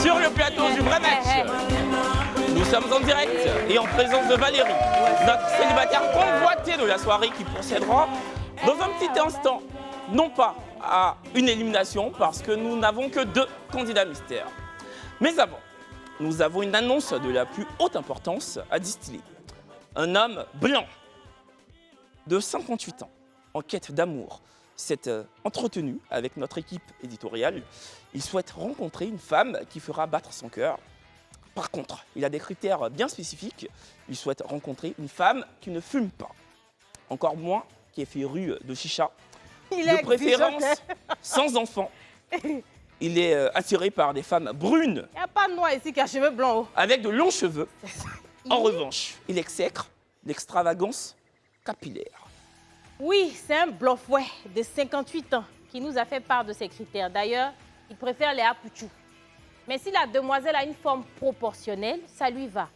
Sur le plateau du vrai match, nous sommes en direct et en présence de Valérie, notre célibataire convoité de la soirée qui procédera dans un petit instant, non pas à une élimination parce que nous n'avons que 2 candidats mystères. Mais avant, nous avons une annonce de la plus haute importance à distiller. Un homme blanc de 58 ans, en quête d'amour, s'est entretenu avec notre équipe éditoriale. Il souhaite rencontrer une femme qui fera battre son cœur. Par contre, il a des critères bien spécifiques. Il souhaite rencontrer une femme qui ne fume pas, encore moins qui est férue de chicha, de préférence sans enfant. Il est attiré par des femmes brunes. Il n'y a pas de noir ici qui a cheveux blancs. Avec de longs cheveux. En revanche, il exècre l'extravagance capillaire. Oui, c'est un bluffouet de 58 ans qui nous a fait part de ses critères. D'ailleurs, il préfère les apouchous. Mais si la demoiselle a une forme proportionnelle, ça lui va.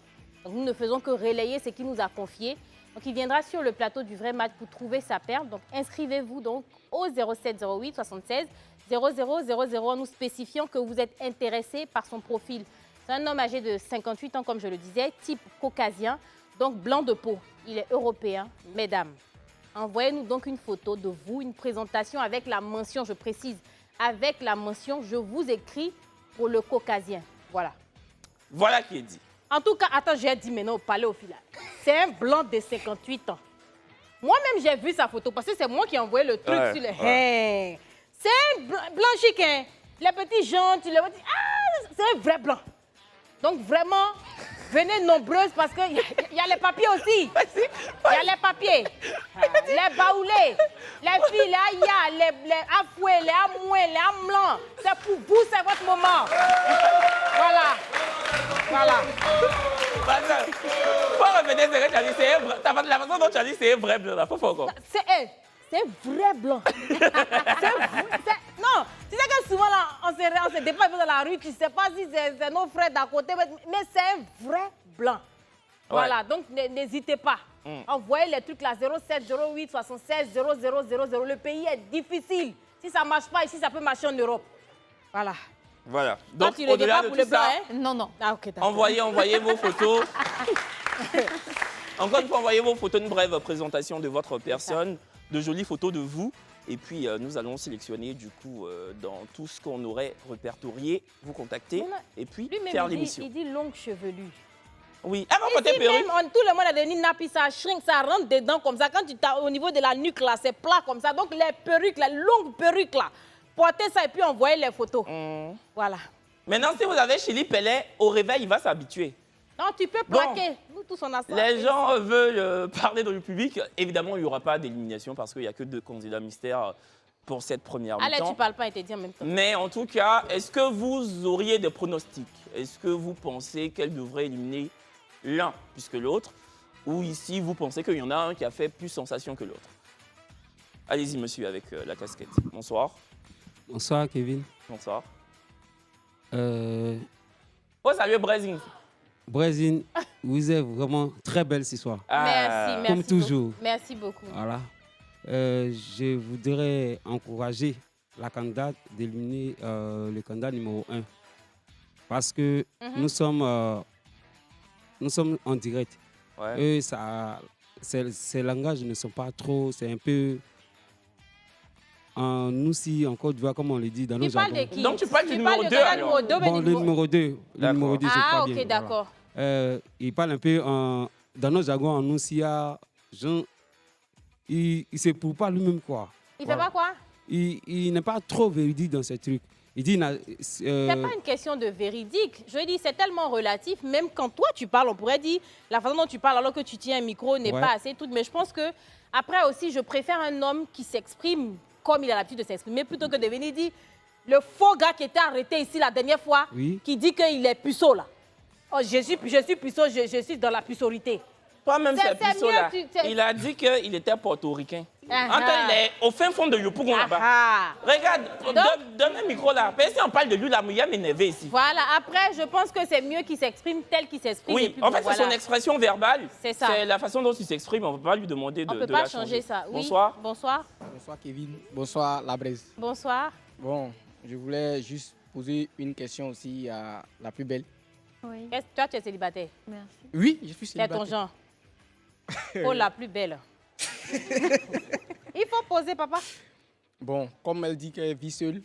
Donc, nous ne faisons que relayer ce qu'il nous a confié. Donc, il viendra sur le plateau du vrai match pour trouver sa perle. Donc, inscrivez-vous donc au 07 08 76 0000 en nous spécifiant que vous êtes intéressé par son profil. C'est un homme âgé de 58 ans, comme je le disais, type caucasien, donc blanc de peau. Il est européen, mesdames. Envoyez-nous donc une photo de vous, une présentation avec la mention, je précise, avec la mention, je vous écris pour le caucasien. Voilà. Voilà qui est dit. En tout cas, attends, j'ai dit maintenant au palais au final. C'est un blanc de 58 ans. Moi-même, j'ai vu sa photo parce que c'est moi qui ai envoyé le truc sur le... Hey. C'est un blanc chic, hein. Les petits gens, tu les vois, c'est un vrai blanc. Donc vraiment, Venez nombreuses parce qu'il y a les papiers aussi. Il y a les papiers. Les baoulés, les filles, les aya, les afoués, les amoués, les amlans. C'est pour vous, c'est votre moment. Voilà. Voilà. Faut revenir ce que tu as dit, c'est vrai. La façon dont tu as dit, c'est vrai bleu, là. Faut encore. C'est vrai blanc. Non, tu sais que souvent, là, on se déplace dans la rue, tu ne sais pas si c'est nos frères d'à côté, mais c'est un vrai blanc. Voilà, donc n'hésitez pas. Envoyez les trucs là, 07 08 76 00 00. Le pays est difficile. Si ça ne marche pas ici, ça peut marcher en Europe. Voilà. Voilà. Donc, tu ne le dis pas pour le blanc, hein? Non, non. Ah, ok, envoyez vos photos. Encore une fois, envoyez vos photos, une brève présentation de votre personne, de jolies photos de vous. Et puis, nous allons sélectionner, du coup, dans tout ce qu'on aurait répertorié, vous contacter et puis faire l'émission. Il dit longue chevelure. Oui, à mon côté perruque. Tout le monde a donné nappy, ça shrink, ça rentre dedans comme ça. Quand tu as au niveau de la nuque, là, c'est plat comme ça. Donc, les perruques, les longues perruques, là, portez ça et puis envoyez les photos. Voilà. Maintenant, si vous avez Chili Pellet, au réveil, il va s'habituer. Non, tu peux plaquer. Nous tous, on a ça. Les gens veulent parler dans le public. Évidemment, il n'y aura pas d'élimination parce qu'il n'y a que 2 candidats mystères pour cette première mi-temps. Allez, tu parles pas et te dis en même temps. Mais en tout cas, est-ce que vous auriez des pronostics? Est-ce que vous pensez qu'elle devrait éliminer l'un plus que l'autre? Ou ici, vous pensez qu'il y en a un qui a fait plus sensation que l'autre? Allez-y, monsieur, avec la casquette. Bonsoir. Bonsoir, Kevin. Bonsoir. Oh, salut, Brésil. Brésil, vous êtes vraiment très belle ce soir. Merci comme toujours. Merci beaucoup. Voilà. Je voudrais encourager la candidate d'éliminer le candidat numéro 1. Parce que nous sommes en direct. Ouais. Eux, ces langages ne sont pas trop, c'est un peu... nous, si en Côte d'Ivoire, comme on le dit dans nos jargons. Donc tu parles du numéro 2 alors. Bon, le numéro 2. Le numéro 2, je crois bien. Ah, ok, d'accord. Voilà. Il parle un peu dans nos jargons, en nous, s'il y a... Il ne se prouve pas lui-même, quoi. Il ne fait pas quoi? Il n'est pas trop véridique dans ces trucs. Il dit... C'est pas une question de véridique. Je dis, c'est tellement relatif. Même quand toi, tu parles, on pourrait dire la façon dont tu parles alors que tu tiens un micro n'est pas assez tout. Mais je pense que après aussi, je préfère un homme qui s'exprime comme il a l'habitude de s'exprimer, plutôt que de venir dire le faux gars qui était arrêté ici la dernière fois, qui dit qu'il est puceau là. Oh, je suis puceau, je suis dans la puceautorité. Toi-même, c'est puceau là. Il a dit qu'il était portoricain. Il est au fin fond de Yopougon là-bas. Regarde, donne un micro là. Si on parle de lui, la mouilla m'énerve ici. Voilà, après, je pense que c'est mieux qu'il s'exprime tel qu'il s'exprime. Oui, en fait, c'est son expression verbale. C'est ça. C'est la façon dont il s'exprime. On ne peut pas lui demander de la changer. On ne peut pas changer ça. Oui. Bonsoir. Bonsoir. Bonsoir, Kevin. Bonsoir, La Braise. Bonsoir. Bon, je voulais juste poser une question aussi à la plus belle. Oui. Toi, tu es célibataire? Merci. Oui, je suis célibataire. C'est ton genre. Oh, la plus belle. Il faut poser, papa. Bon, comme elle dit qu'elle vit seule,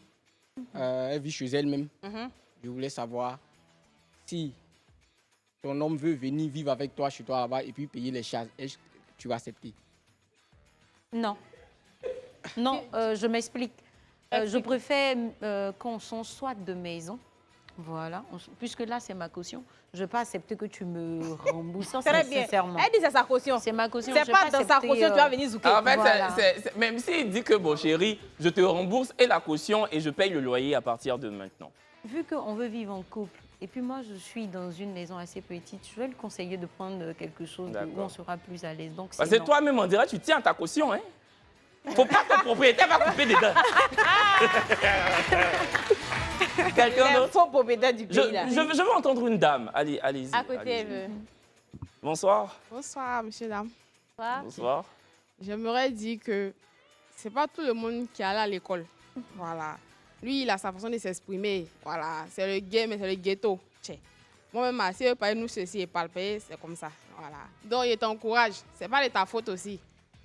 elle vit chez elle-même, je voulais savoir si ton homme veut venir vivre avec toi chez toi là-bas et puis payer les charges, est-ce que tu vas accepter? Non. Non, je m'explique. Je préfère qu'on s'en soit de maison. Voilà, puisque là, c'est ma caution. Je ne vais pas accepter que tu me rembourses. Très bien. Elle dit c'est sa caution. C'est ma caution. C'est pas dans sa caution tu vas venir zouker. En fait, voilà. Même s'il dit que, bon chéri, je te rembourse et la caution et je paye le loyer à partir de maintenant. Vu qu'on veut vivre en couple, et puis moi, je suis dans une maison assez petite, je vais lui conseiller de prendre quelque chose où on sera plus à l'aise. Parce que toi-même, on dirait tu tiens à ta caution, hein? Faut pas que ton propriétaire va couper des dents. Quelqu'un d'autre? Faux propriétaire du pays, là. Je veux entendre une dame. Allez-y. À côté, elle veut. Bonsoir. Bonsoir, monsieur, dame. Bonsoir. J'aimerais dire que c'est pas tout le monde qui est allé à l'école. Voilà. Lui, il a sa façon de s'exprimer. Voilà. C'est le gay, mais c'est le ghetto. Moi-même, si par nous ceci et palper, c'est comme ça. Voilà. Donc, il t'encourage. C'est pas de ta faute aussi.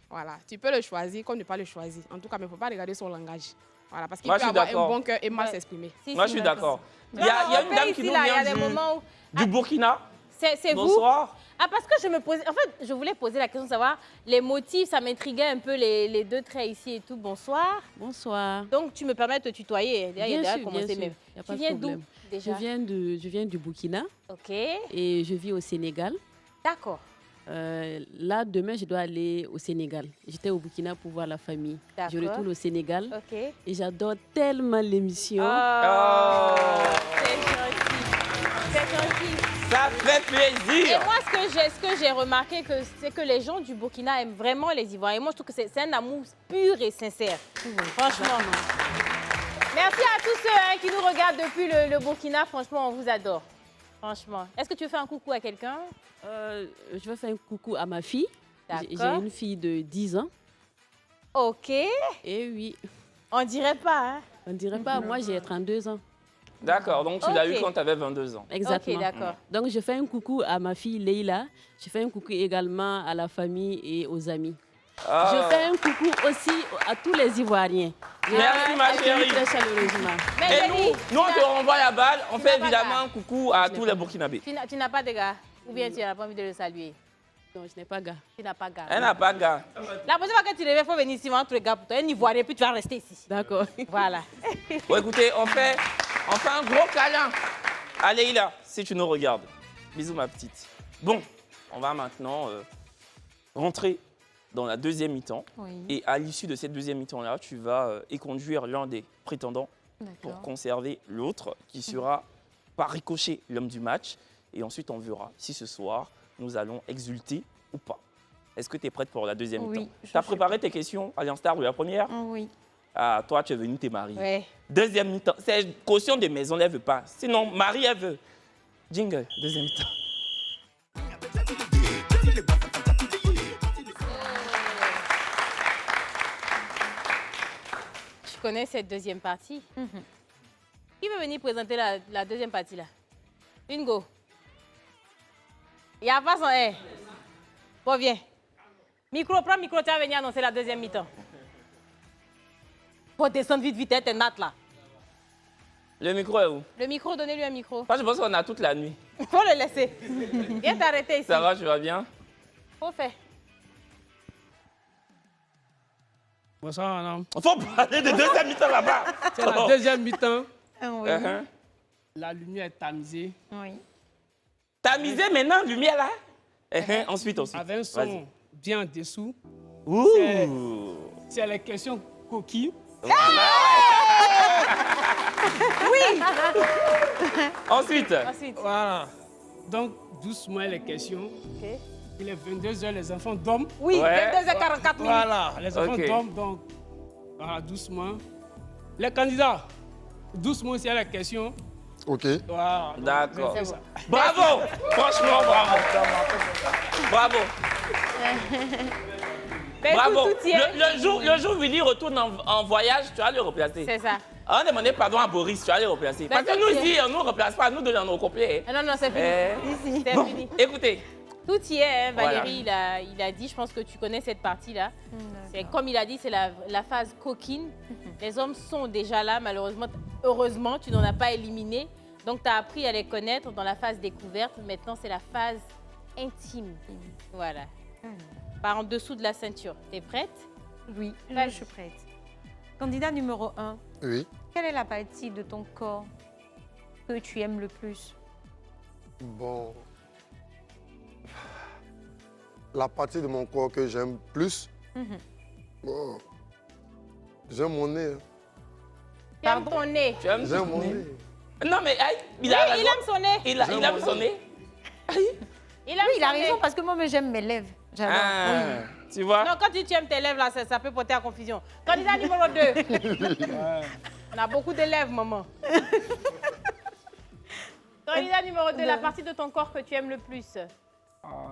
Voilà. Tu peux le choisir comme ne pas le choisir. En tout cas, mais il ne faut pas regarder son langage. Voilà, parce qu'il peut avoir un bon cœur et mal s'exprimer. Moi, je suis d'accord. Il y a une dame qui nous vient du Burkina. C'est vous? Bonsoir. Ah, parce que je me posais... En fait, je voulais poser la question de savoir les motifs, ça m'intriguait un peu les deux traits ici et tout. Bonsoir. Bonsoir. Donc, tu me permets de te tutoyer. D'ailleurs, il y a déjà commencé même. Y a Tu pas de viens d'où problème. déjà? Je viens du Burkina. Ok. Et je vis au Sénégal. D'accord. Là, demain, je dois aller au Sénégal. J'étais au Burkina pour voir la famille. Je D'accord. retourne au Sénégal. Ok. Et j'adore tellement l'émission. Oh. C'est gentil. C'est gentil. Ça fait plaisir. Et moi, ce que j'ai remarqué, c'est que les gens du Burkina aiment vraiment les Ivoiriens. Moi, je trouve que c'est un amour pur et sincère. Franchement. Merci à tous ceux qui nous regardent depuis le Burkina. Franchement, on vous adore. Franchement. Est-ce que tu veux faire un coucou à quelqu'un? Je veux faire un coucou à ma fille. J'ai une fille de 10 ans. Ok. Et oui. On dirait pas, hein? On dirait pas. Moi, j'ai 32 ans. D'accord, donc tu l'as eu quand tu avais 22 ans. Exactement. Ok, d'accord. Donc, je fais un coucou à ma fille Leïla. Je fais un coucou également à la famille et aux amis. Ah. Je fais un coucou aussi à tous les Ivoiriens. Merci ma chérie. Très chaleureusement. Et nous, on te renvoie la balle. On fait évidemment un coucou à tous les Burkinabés. Tu n'as pas de gars? Ou bien tu n'as pas envie de le saluer? Non, je n'ai pas gars. Tu n'as pas gars. Elle n'a pas de gars. La prochaine fois que tu reviens, il faut venir ici, entre les gars pour toi. Un Ivoirien, puis tu vas rester ici. D'accord. Voilà. Bon, écoutez, on fait un gros câlin à Leïla, si tu nous regardes. Bisous, ma petite. Bon, on va maintenant rentrer dans la deuxième mi-temps. Oui. Et à l'issue de cette deuxième mi-temps-là, tu vas éconduire l'un des prétendants pour conserver l'autre, qui sera par ricochet l'homme du match. Et ensuite, on verra si ce soir, nous allons exulter ou pas. Est-ce que tu es prête pour la deuxième mi-temps? Tu as préparé tes questions à l'instar de la première? Oui. Ah, toi, tu es venu te marier. Ouais. Deuxième mi-temps. C'est caution de maison, elle ne veut pas. Sinon, Marie, elle veut. Jingle, deuxième mi-temps. Tu connais cette deuxième partie? Qui veut venir présenter la deuxième partie là? Bingo. Il n'y a pas son air. Bon, viens. Micro, prends micro, tu vas venir annoncer la deuxième mi-temps. Faut descendre vite, vite, t'es nat là. Le micro est où? Le micro, donnez-lui un micro. Moi, je pense qu'on a toute la nuit. Faut le laisser. Viens t'arrêter ici. Ça va, tu vas bien? Faut faire. Bonsoir, madame. On faut parler de deuxième mi-temps là-bas. C'est la deuxième mi-temps. Oui. La lumière est tamisée. Oui. Tamisé maintenant, lumière là? Ensuite. Avec un son bien en dessous. Ouh. C'est les questions coquilles. Oui. Ensuite. Voilà. Donc, doucement les questions. Ok. Il est 22h, les enfants dorment. Oui, 22h44 minutes. Voilà, les enfants dorment, donc, voilà, doucement. Les candidats, doucement aussi à la question. Ok. Voilà. D'accord. C'est ça. Bravo. Franchement, bravo. Bravo. Bravo. Tout y est. Le jour où Willy retourne en voyage, tu vas le replacer. C'est ça. On demandait pardon à Boris, tu vas le replacer. Parce que nous ici, on ne nous replace pas, nous donnons nos complets. Non, c'est fini. C'est fini. Écoutez. Tout y est, hein, Valérie, Voilà. il a dit, je pense que tu connais cette partie-là. C'est comme il a dit, c'est la phase coquine. Les hommes sont déjà là, malheureusement. Heureusement, tu n'en as pas éliminé. Donc, tu as appris à les connaître dans la phase découverte. Maintenant, c'est la phase intime. Voilà. Par en dessous de la ceinture. T'es prête? Oui, je suis prête. Candidat numéro 1. Oui. Quelle est la partie de ton corps que tu aimes le plus? Bon. La partie de mon corps que j'aime plus, bon, j'aime mon nez. J'aime ton nez. J'aime mon nez. Non, mais il a raison. Il aime son nez. Il aime son nez. Il a raison parce que moi, j'aime mes lèvres. Ah, tu vois? Non, quand tu aimes tes lèvres, là, ça peut porter à confusion. Candidat numéro 2. On a beaucoup de lèvres, maman. Candidat numéro 2, la partie de ton corps que tu aimes le plus.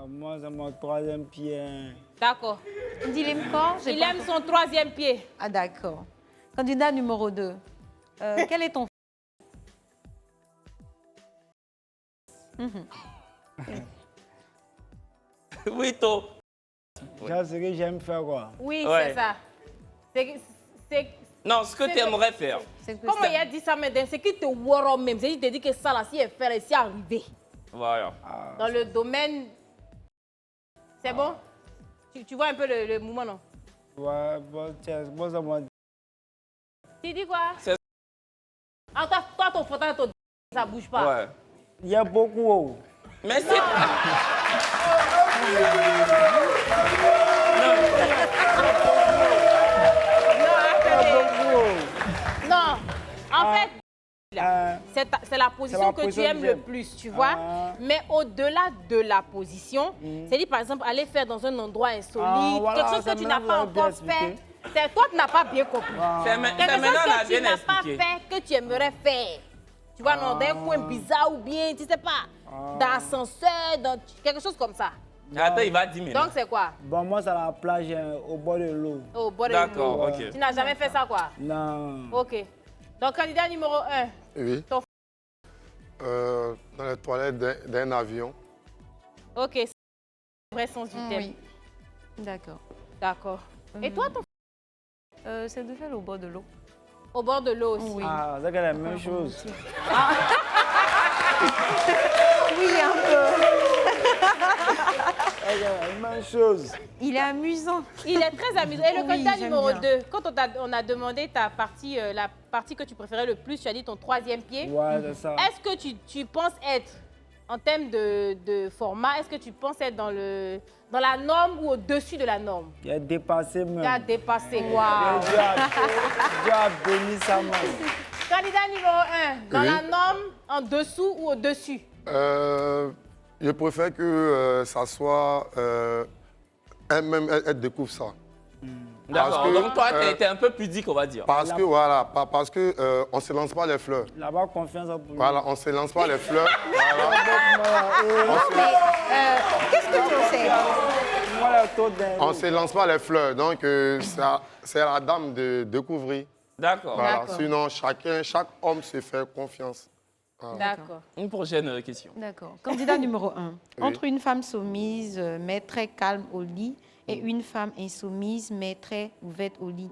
Moi, c'est mon troisième pied. D'accord. Il aime quoi? Il aime son troisième pied. Ah, d'accord. Candidat numéro 2. Quel est ton... Oui, toi. C'est ce que j'aime faire, quoi. Oui, Ouais. c'est ça. Non, ce que tu aimerais faire. Comment il a dit ça, mais c'est qu'il te voit même. C'est qu'il te dit que ça, là, si elle fait, c'est arrivé. Voilà. Dans le domaine... C'est bon? Tu vois un peu le mouvement, non? Ouais, bon, tiens, bon, ça m'a dit. Tu dis quoi? Ah, toi, ton fauteuil, ça bouge pas. Ouais. Il y a beaucoup. Oh. Mais c'est... Non, en fait, c'est la position que tu aimes le plus, tu vois. Mais au-delà de la position, c'est-à-dire par exemple aller faire dans un endroit insolite, voilà, quelque chose que tu n'as pas encore fait. C'est toi qui n'as pas bien compris. Quelque chose que tu n'as pas fait, que tu aimerais faire. Tu vois, dans un coin bizarre ou bien, tu sais pas, dans l'ascenseur, dans quelque chose comme ça. Attends, il va 10 minutes. Donc c'est quoi? Bon, moi, c'est à la plage, au bord de l'eau. Au bord de l'eau. D'accord, ok. Tu n'as jamais fait ça, quoi? Non. Ok. Donc, candidat numéro 1. Oui. Dans les toilettes d'un avion. Ok, c'est le vrai sens du thème. Oui. D'accord. D'accord. Et toi, ton c'est de faire au bord de l'eau. Au bord de l'eau aussi. Oui. Ah, c'est la même chose. Oui, un peu. La même chose. Il est amusant. Il est très amusant. Et le Oui, candidat j'aime numéro bien. 2, quand on a demandé ta partie, la partie que tu préférais le plus, tu as dit ton troisième pied. Ouais, c'est ça. Est-ce que tu penses être, en termes de format, est-ce que tu penses être dans la norme ou au-dessus de la norme? Il a dépassé même. Tu as dépassé. Waouh. Dieu a béni sa main. Candidat numéro 1, dans Oui. la norme, en dessous ou au-dessus? Je préfère que ça soit... elle-même, elle découvre ça. D'accord, Parce que, donc toi, t'es un peu pudique, on va dire. Parce que, voilà, parce que on ne se lance pas les fleurs. Là-bas, confiance en vous. Voilà, on ne se lance pas les fleurs. Qu'est-ce que tu sais? On ne se lance pas les fleurs. Donc, c'est à la dame de découvrir. D'accord. Voilà. Sinon, chaque homme se fait confiance. Voilà. D'accord. Une prochaine question. D'accord. Candidat numéro 1. Oui. Entre une femme soumise, mais très calme au lit, et une femme insoumise, mais très ouverte au lit,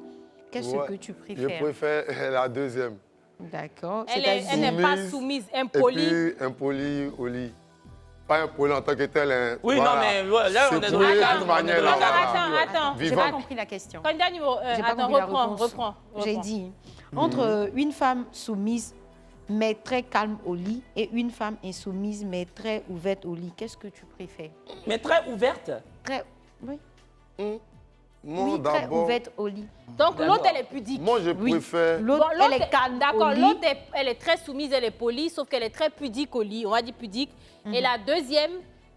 qu'est-ce Ouais, que tu Je préfères? préfère la deuxième. D'accord. Elle n'est pas soumise, impolie. Et puis, impolie au lit. Pas impoli en tant que tel. Hein. Oui, voilà. non, mais là, on est dans Soumise le de cadre, toute on est manière, dans le là, cadre. voilà. Attends, J'ai Vivant. pas compris la question. Candidat numéro 1, J'ai pas attends, compris la reprends. réponse. J'ai dit, entre une femme soumise, mais très calme au lit, et une femme insoumise, mais très ouverte au lit, qu'est-ce que tu préfères? Mais très ouverte. Très, oui. Moi, Oui, très d'abord, ouverte au lit. Donc l'autre, elle est pudique. moi, je préfère... L'autre, Bon, elle est calme D'accord, au lit. l'autre, elle est très soumise, elle est polie, sauf qu'elle est très pudique au lit. On va dire pudique. Et la deuxième,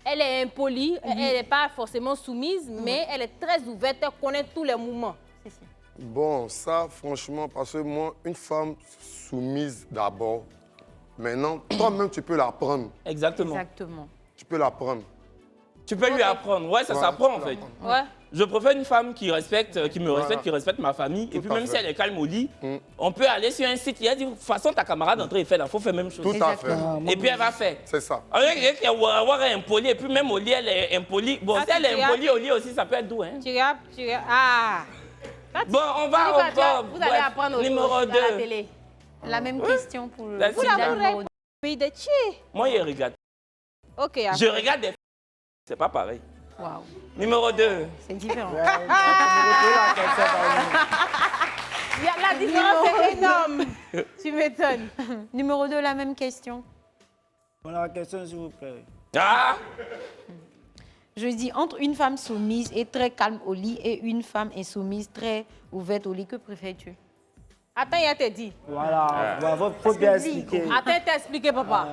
elle est impolie. Elle n'est pas forcément soumise, mais elle est très ouverte. Elle connaît tous les mouvements. Bon, ça, franchement, parce que moi, une femme soumise d'abord, maintenant, toi-même, tu peux l'apprendre. Exactement. Exactement. Tu peux l'apprendre. Tu peux lui apprendre. Ouais, ça Ouais, s'apprend en tu peux fait. l'apprendre. Ouais. Je préfère une femme qui respecte, qui me Voilà. respecte, qui respecte ma famille. Et Tout puis à même fait. si elle est calme au lit, on peut aller sur un site. Il a dit, de toute façon, ta camarade d'entrée, il fait là, il faut faire la même chose. Tout à fait. Et puis elle va faire. C'est ça. Avec elle va avoir un impoli, et puis même au lit, elle est impolie. Bon, Ah, si elle tu est regardes. impolie au lit aussi, ça peut être doux. Hein. Tu regardes. Ah. Bon, on va. Vous allez apprendre Numéro à la 2. télé. La même question pour le La candidat suite. numéro 2. Pays de chi. Moi, je regarde. Ok. Je regarde des. C'est pas pareil. Waouh, Numéro 2. c'est différent. La différence est énorme. Tu m'étonnes. Numéro 2, la même question. Voilà la question, s'il vous plaît. Ah! Je dis entre une femme soumise et très calme au lit et une femme insoumise très ouverte au lit, que préfères-tu? Attends, il a te dit. Voilà, il faut bien expliquer. Attends, il t'a expliqué, papa.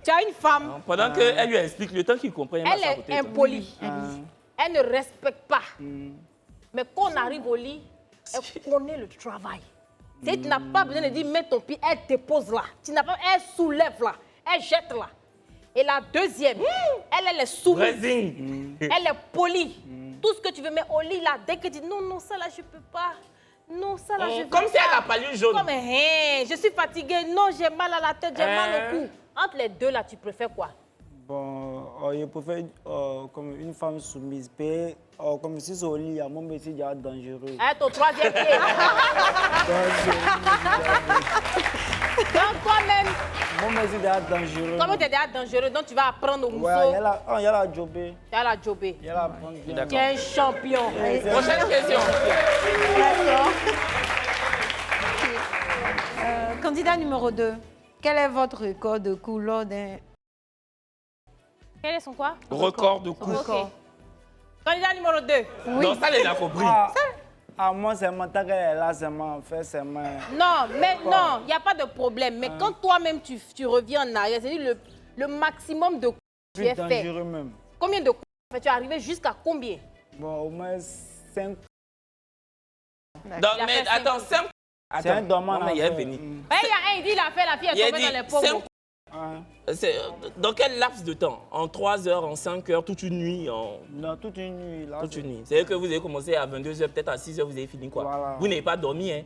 Tu as une femme, Pendant qu'elle lui explique, le temps qu'il comprenne, il va elle s'arrêter, est toi. impolie. Elle ne respecte pas. Mais quand on arrive au lit, elle connaît le travail. Tu n'as pas besoin de dire, mets ton pied, elle dépose là. Tu n'as pas, elle soulève là, elle jette là. Et la deuxième, elle est soumise. Brésil. Elle est polie. Tout ce que tu veux mettre au lit là, dès que tu dis non, non, ça là, je peux pas. Non, ça là, je veux Comme si pas. elle a pas lu jaune. Comme, je suis fatiguée. Non, j'ai mal à la tête, j'ai mal au cou. Entre les deux là, tu préfères quoi? Bon, je préfère comme une femme soumise. Comme si c'est au lit, à mon métier, c'est dangereux. Ton troisième pied. Donc toi-même, Moi, c'est déjà dangereux. comme tu es déjà dangereux, donc tu vas apprendre au Ouais, mousseau. il y a la jobé. Tu as la jobé. Il y a la prendre bien. Tu es un champion. Prochaine question. D'accord. Candidat numéro 2, quel est votre record de coup lors d'un... Quel est son quoi? Record de coup. Ok. Candidat numéro 2. Oui. Non, ça, les a compris. Moi, c'est mon temps qu'elle est là, c'est mon fait, c'est mon... Non, mais non, il n'y a pas de problème. Mais quand toi-même, tu reviens en arrière, c'est-à-dire le maximum de coups que tu as fait. dangereux même. Combien de coups tu es arrivé jusqu'à combien? Bon, au moins 5. Non, mais attends, 5. C'est un dormant. Non, mais il est venu. Il y a un, il dit, il a fait, la fille est tombée dans les pommes. Dans quel laps de temps? En 3 heures, en 5 heures, toute une nuit Non, toute une nuit. Là, toute une nuit. C'est-à-dire que vous avez commencé à 22 heures, peut-être à 6 heures, vous avez fini quoi? Voilà. Vous n'avez pas dormi, hein?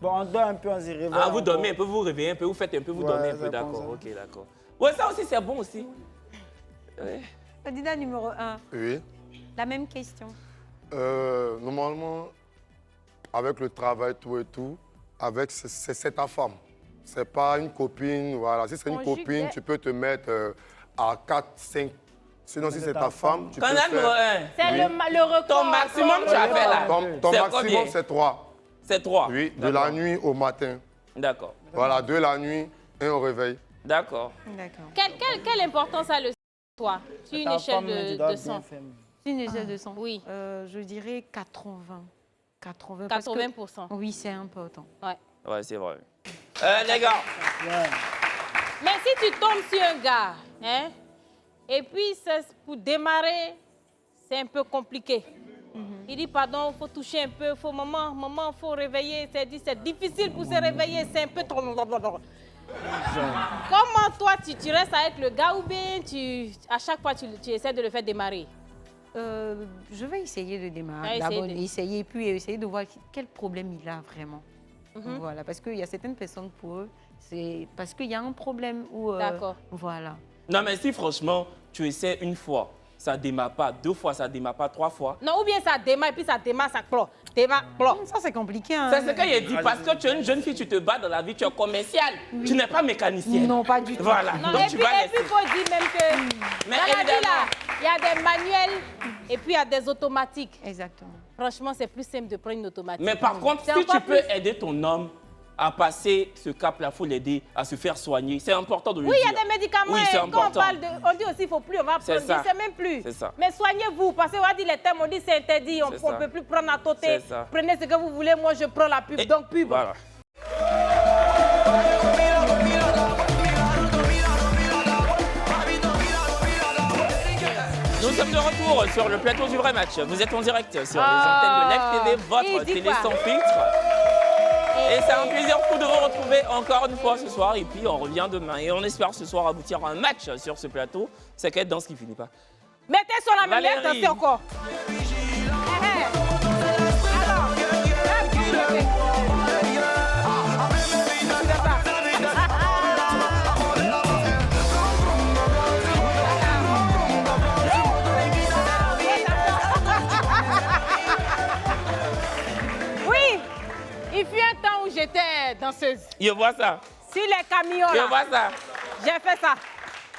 Bon, on dort un peu, on s'y réveille. Ah, vous dormez un peu, vous réveillez un peu, vous faites un peu, vous dormez un peu, d'accord. Ok, d'accord. Ouais, ça aussi, c'est bon aussi. Ouais. Candidat numéro 1, Oui. la même question. Normalement, avec le travail, tout et tout, c'est ta femme. C'est pas une copine, voilà. Si c'est une copine, tu peux te mettre à 4, 5. Sinon, si c'est ta femme, tu peux Candidat numéro 1. C'est le record. Ton maximum, tu as fait là. Ton maximum, c'est 3. C'est 3. Oui, de la nuit au matin. D'accord. Voilà, 2 la nuit, 1 au réveil. D'accord. Quelle importance a le toi sur une échelle de 100? Sur une échelle de 100? Oui. Je dirais 80. 80%. 80%. Oui, c'est important. Ouais. Ouais, c'est vrai. Les gars. Mais si tu tombes sur un gars, hein, et puis pour démarrer, c'est un peu compliqué. Il dit, pardon, il faut toucher un peu, faut maman, il faut réveiller. C'est difficile pour se réveiller, c'est un peu trop... Comment toi, tu restes avec le gars ou bien à chaque fois, tu essaies de le faire démarrer? Je vais essayer de démarrer. Ah, D'abord, essayer, puis essayer de voir quel problème il a vraiment. Voilà, parce qu'il y a certaines personnes, pour eux, c'est parce qu'il y a un problème. D'accord. Voilà. Non, mais si franchement, tu essaies une fois, ça démarre pas, 2 fois, ça démarre pas, 3 fois. Non, ou bien ça démarre, et puis ça démarre, ça clôt. Démarre, clôt. Ça, c'est compliqué. Hein. C'est ce qu'il a dit, parce que tu es une jeune fille, tu te bats dans la vie, tu es commerciale. Oui. Tu n'es pas mécanicienne. Non, pas du tout. Voilà. Non, donc et tu puis, vas laisser. il faut dire même que Mais dans la vie, évidemment, là, il y a des manuels et puis il y a des automatiques. Exactement. Franchement, c'est plus simple de prendre une automatique. mais par contre, si tu peux aider ton homme à passer ce cap-là, il faut l'aider à se faire soigner. C'est important de lui dire. Oui, il y a des médicaments. Oui, c'est quand important. on dit aussi qu'il ne faut plus, on va prendre, c'est même plus. C'est ça. Mais soignez-vous, parce qu'on va dire les termes, on dit c'est interdit, on ne peut plus prendre à côté. Prenez ce que vous voulez, moi je prends la pub, donc pub. Voilà. Nous sommes de retour sur le plateau du vrai match. Vous êtes en direct sur les antennes de Live TV, votre télé sans filtre. Et c'est un plaisir fou de vous retrouver encore une fois ce soir. Et puis on revient demain. Et on espère ce soir aboutir à un match sur ce plateau. C'est qu'être dans ce qui finit pas. Mettez sur la même lettre, c'est encore. Oui, il fut un temps où j'étais danseuse. Je vois ça. Sur les camions là. Je vois ça. J'ai fait ça.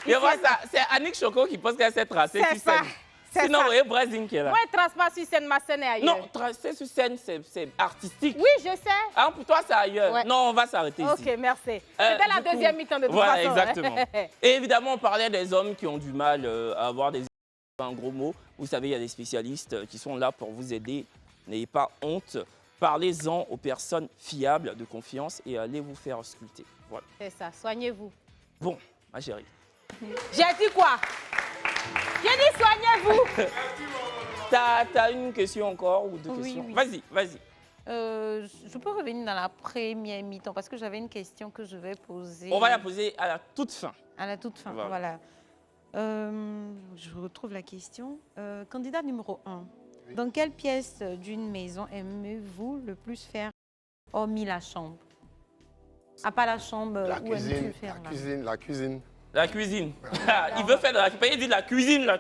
Je vois ça. C'est Annick Choco qui pense qu'elle s'est tracée sur scène. Sinon, vous voyez Brazing qui est là. Moi, je ne trace pas sur scène, ma scène est ailleurs. Non, tracer sur scène, c'est artistique. Oui, je sais. Ah, pour toi, c'est ailleurs. Ouais. Non, on va s'arrêter ici. Ok, merci. C'était la deuxième mi-temps de toute voilà, façon. exactement. Et évidemment, on parlait des hommes qui ont du mal à avoir des... Un gros mot. Vous savez, il y a des spécialistes qui sont là pour vous aider. N'ayez pas honte. Parlez-en aux personnes fiables, de confiance, et allez vous faire sculpter. Voilà. C'est ça, soignez-vous. Bon, ma chérie. J'ai dit quoi? J'ai dit soignez-vous. T'as une question encore ou deux questions? Oui. Vas-y. Je peux revenir dans la première mi-temps parce que j'avais une question que je vais poser. On va la poser à la toute fin. À la toute fin, voilà. Je retrouve la question. Candidat numéro 1. Oui. Dans quelle pièce d'une maison aimez-vous le plus faire, hormis la chambre? À part la chambre, où aimez-vous faire La cuisine. La cuisine. Il veut faire de la cuisine. Il dit la cuisine. La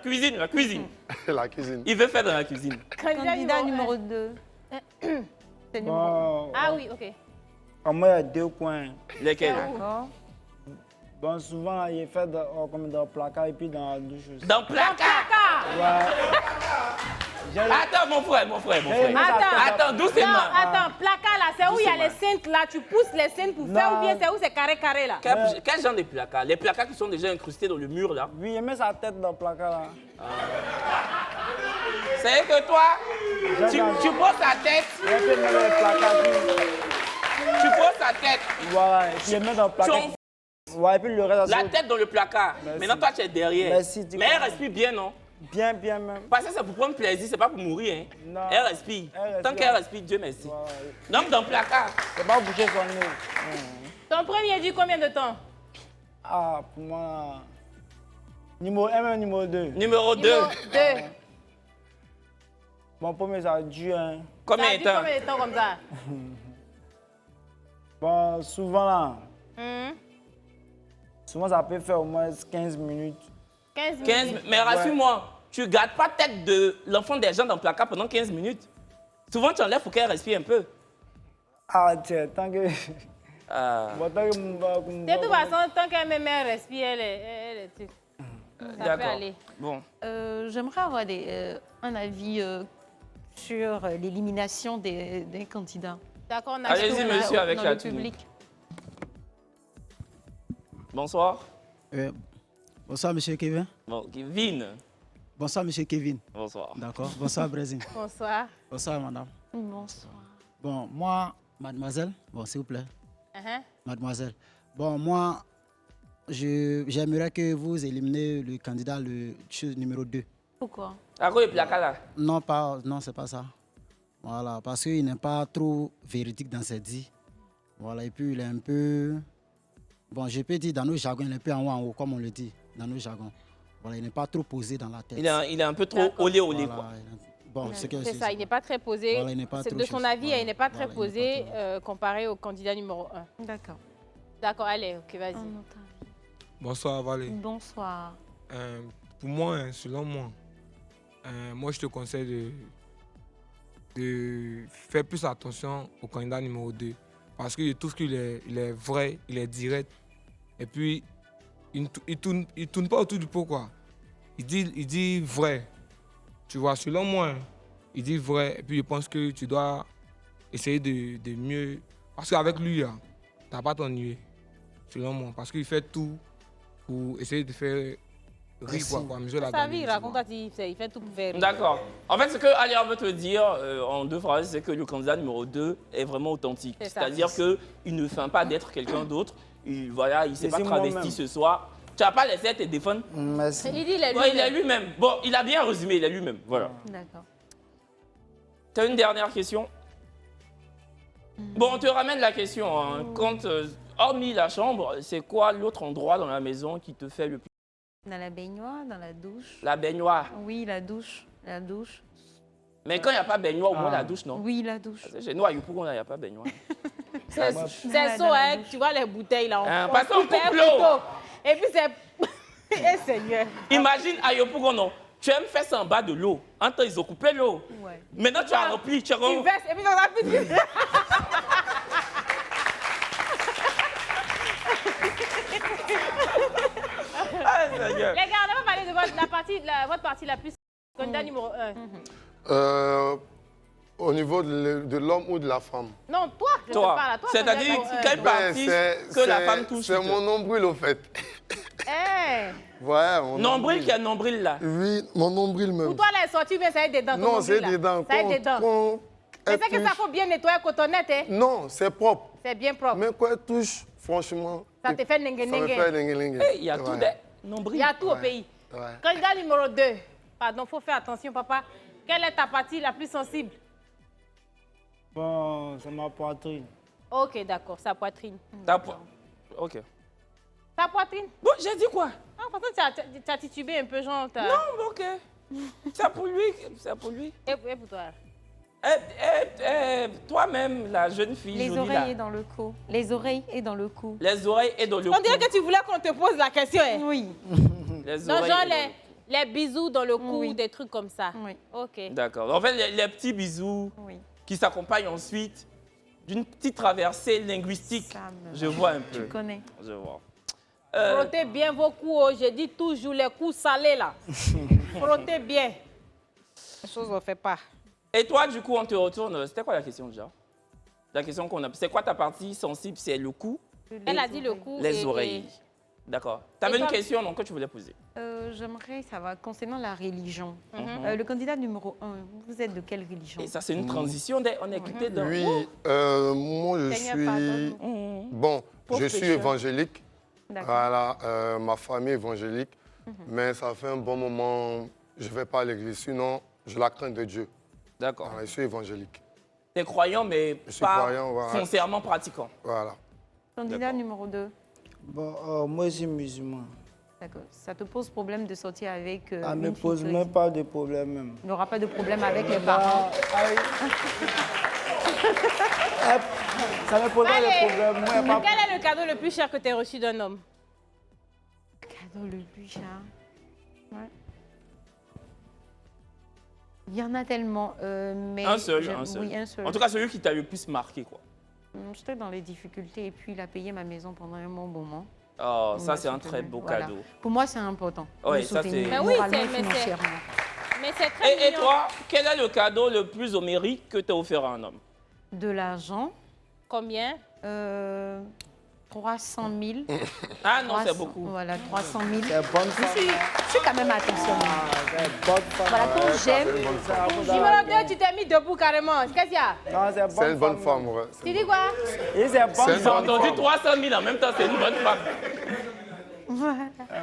cuisine. Il veut faire de la cuisine. Candidat numéro 2. Ah oui, ok. Moi, il y a 2 coins. Lesquels? D'accord. Bon, souvent, il est fait comme dans le placard et puis dans la douche aussi. Dans le placard? Ouais. Attends, mon frère. Attends, doucement. Non, attends, placard là, c'est où il y a les cintres là, tu pousses les cintres pour faire ou bien c'est où c'est carré là? Quel genre de placard? Les placards qui sont déjà incrustés dans le mur là? Oui, il met sa tête dans le placard là. C'est que toi, tu poses ta tête. Tu poses ta tête. Voilà, et puis il met dans le placard. Ouais, et puis le reste, la tête dans le placard. Merci. Maintenant, toi, tu es derrière. Merci, mais elle respire bien, non? Bien même. Parce que c'est pour prendre plaisir, c'est pas pour mourir. Hein. Non. Elle respire. Tant qu'elle respire, Dieu merci. Donc, dans le placard. C'est pas boucher son nez. Ton premier dure combien de temps? Ah, pour moi, numéro 1 et numéro 2. Numéro 2. Mon premier, ça a dû. Combien de temps? Combien de temps comme ça? Bon, souvent là. Souvent, ça peut faire au moins 15 minutes. 15 minutes. Mais rassure-moi, tu ne gardes pas tête de l'enfant des gens dans le placard pendant 15 minutes. Souvent, tu enlèves pour qu'elle respire un peu. Ah, tiens, tant que. De toute façon, tant qu'elle même respire, elle est. Ça peut aller. Bon. J'aimerais avoir un avis sur l'élimination des candidats. D'accord, on a allez-y, monsieur, avec la public. Bonsoir. Bonsoir, monsieur Kevin. Bon, Kevin. Bonsoir, monsieur Kevin. Bonsoir. D'accord. Bonsoir, Brésil. Bonsoir. Bonsoir, madame. Bonsoir. Bon, moi, mademoiselle, bon, s'il vous plaît. Mademoiselle. Bon, moi, j'aimerais que vous éliminiez le candidat numéro 2. Pourquoi? À cause du placard là? Non, c'est pas ça. Voilà, parce qu'il n'est pas trop véridique dans ses dits. Voilà, et puis il est un peu... Bon, je peux dire dans nos jargons, il est un peu en haut, comme on le dit, dans nos jargons. Voilà, il n'est pas trop posé dans la tête. Il est un peu trop olé, voilà, quoi. Bon, c'est ça, il n'est pas très posé. Voilà, il n'est pas trop de son avis, voilà. il n'est pas très posé comparé au candidat numéro 1. D'accord. D'accord, allez, ok, vas-y. Bonsoir, Valérie. Bonsoir. Pour moi, selon moi, moi je te conseille de faire plus attention au candidat numéro 2. Parce que je trouve qu'il est vrai, il est direct. Et puis, il ne tourne pas autour du pot, quoi. Il dit vrai. Tu vois, selon moi, il dit vrai. Et puis, je pense que tu dois essayer de mieux... Parce qu'avec lui, tu n'as pas t'ennuyer, selon moi. Parce qu'il fait tout pour essayer de faire rire, quoi, pour amuser la Sa gamine. vie, raconte-toi, il fait tout pour faire rire. D'accord. En fait, ce que Alia veut te dire en 2 phrases, c'est que le candidat numéro 2 est vraiment authentique. C'est-à-dire qu'il ne feint pas d'être quelqu'un d'autre. Il ne s'est pas travesti ce soir. Tu n'as pas laissé te défendre? Merci. Il dit il est lui-même. Ouais, il est lui-même. Bon, il a bien résumé, il est lui-même. Voilà. D'accord. Tu as une dernière question? Bon, on te ramène la question. Hein. Quand, hormis la chambre, c'est quoi l'autre endroit dans la maison qui te fait le plus? Dans la baignoire, dans la douche. La baignoire? Oui, la douche. La douche. Mais quand il n'y a pas baignoire, au moins la douche, non? Oui, la douche. Chez nous, à Yopougon, il n'y a pas baignoire. C'est ça, hein, tu vois les bouteilles là. Parce qu'on coupe l'eau. Et puis c'est... Eh Seigneur. Imagine à Yopougon, non? Tu aimes faire ça en bas de l'eau. En temps, ils ont coupé l'eau. Ouais. Maintenant, tu as rempli. Tu verses et puis on a plus de... Les gars, on va parler de votre partie la plus... Candidat numéro 1. Au niveau de l'homme ou de la femme? Non, toi, je te parle à toi. C'est-à-dire, quelle partie que la femme touche? C'est mon nombril, au fait. Ouais, mon nombril qui a nombril là? Oui, mon nombril même. Pour toi, la sortie, ça va être des dents. Non, c'est des dents. Ça va être des dents. Mais c'est que ça faut bien nettoyer cotonnette, hein? Non, c'est propre. C'est bien propre. Mais quand elle touche, franchement... Ça te fait nengue-nengue. Ça me fait nengue-nengue. Il y a tout des nombrils. Il y a tout au pays. Candidat numéro 2. Pardon, il faut faire attention, papa. Quelle est ta partie la plus sensible? Bon, c'est ma poitrine. Ok, d'accord, sa poitrine. Ok. Ta poitrine? Bon, j'ai dit quoi? Ah, de toute façon, tu as titubé un peu, genre... Non, ok. C'est pour lui. C'est pour lui. Et pour toi? Toi-même, la jeune fille Les jolie, oreilles là. et dans le cou. Les oreilles et dans le cou. Les oreilles et dans le cou. On dirait que tu voulais qu'on te pose la question, hein? Oui. Les Donc, oreilles genre et les bisous dans le cou, Oui. des trucs comme ça. Oui. Ok. D'accord. En fait, les petits bisous qui s'accompagnent ensuite d'une petite traversée linguistique. Je vois un peu. Tu connais. Je vois. Frottez bien vos coups. Je dis toujours les coups salés là. Frottez bien. Les choses ne fait pas. Et toi, du coup, on te retourne. C'était quoi la question déjà? La question qu'on a. C'est quoi ta partie sensible? C'est le cou? Elle a dit le cou. Les oreilles. D'accord. Tu avais une question donc, que tu voulais poser? J'aimerais savoir, concernant la religion, Mhm. le candidat numéro 1, vous êtes de quelle religion? Et ça, c'est une transition. On est quitté dans... Oui, moi je suis... Bon, je suis évangélique. D'accord. Voilà, ma famille est évangélique. Mais ça fait un bon moment, je ne vais pas à l'église, sinon je la crains de Dieu. D'accord. Voilà, je suis évangélique. Tu es croyant, mais Je suis pas croyant, voilà. foncièrement pratiquant. Voilà. Candidat numéro 2. Bon, moi, je suis musulman. D'accord. Ça te pose problème de sortir avec Ça ne une me fille pose chrétienne? même pas de problème même. Il n'y aura pas de problème avec les parents. Ça me pose pas de problème. Moi, pas... Quel est le cadeau le plus cher que tu as reçu d'un homme? Cadeau le plus cher. Ouais. Il y en a tellement, mais... Un seul, un seul. Oui, un seul. En tout cas, celui qui t'a le plus marqué, quoi. J'étais dans les difficultés et puis il a payé ma maison pendant un bon moment. Oh, On ça, m'a c'est un soutenu. très beau Voilà. cadeau. Pour moi, c'est important. Ouais, Me ça, soutenir c'est- Mais oui, moralement et mais c'est- financièrement. Mais c'est très Et mignon. toi, quel est le cadeau le plus homérique que tu as offert à un homme? De l'argent. Combien? 300 000. Ah non, c'est 300, beaucoup. Voilà, 300 000. C'est bonne Je suis quand même attentionnée. Voilà, quand Ouais, j'aime... c'est une bonne femme. Numéro 2, tu t'es mis debout carrément. Qu'est-ce qu'il y a? Non, C'est une bonne femme, ouais. Tu dis quoi? Et c'est bonne J'ai femme. entendu 300 000 en même temps, c'est une bonne femme.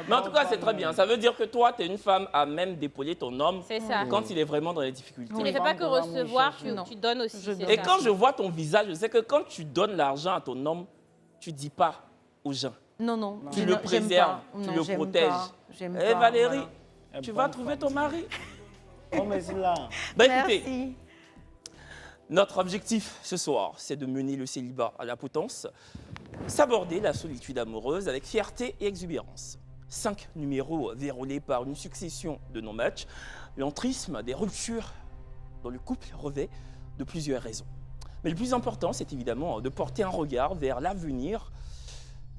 Mais en tout cas, c'est très bien. Ça veut dire que toi, tu es une femme à même d'épauler ton homme C'est ça. quand il est vraiment dans les difficultés. Tu ne fais pas que recevoir, tu donnes aussi. c'est Et ça. quand je vois ton visage, je sais que quand tu donnes l'argent à ton homme, tu ne dis pas aux gens. Non, non. Tu je le n'aime préserves, pas. tu Non, le j'aime protèges. pas, j'aime Eh pas, Valérie, voilà. tu vas trouver ton mari. Oh, mais c'est là. Bah, écoutez, Merci. notre objectif ce soir, c'est de mener le célibat à la potence, s'aborder la solitude amoureuse avec fierté et exubérance. 5 numéros vérolés par une succession de non-matchs, l'entrisme des ruptures dans le couple revêt de plusieurs raisons. Mais le plus important, c'est évidemment de porter un regard vers l'avenir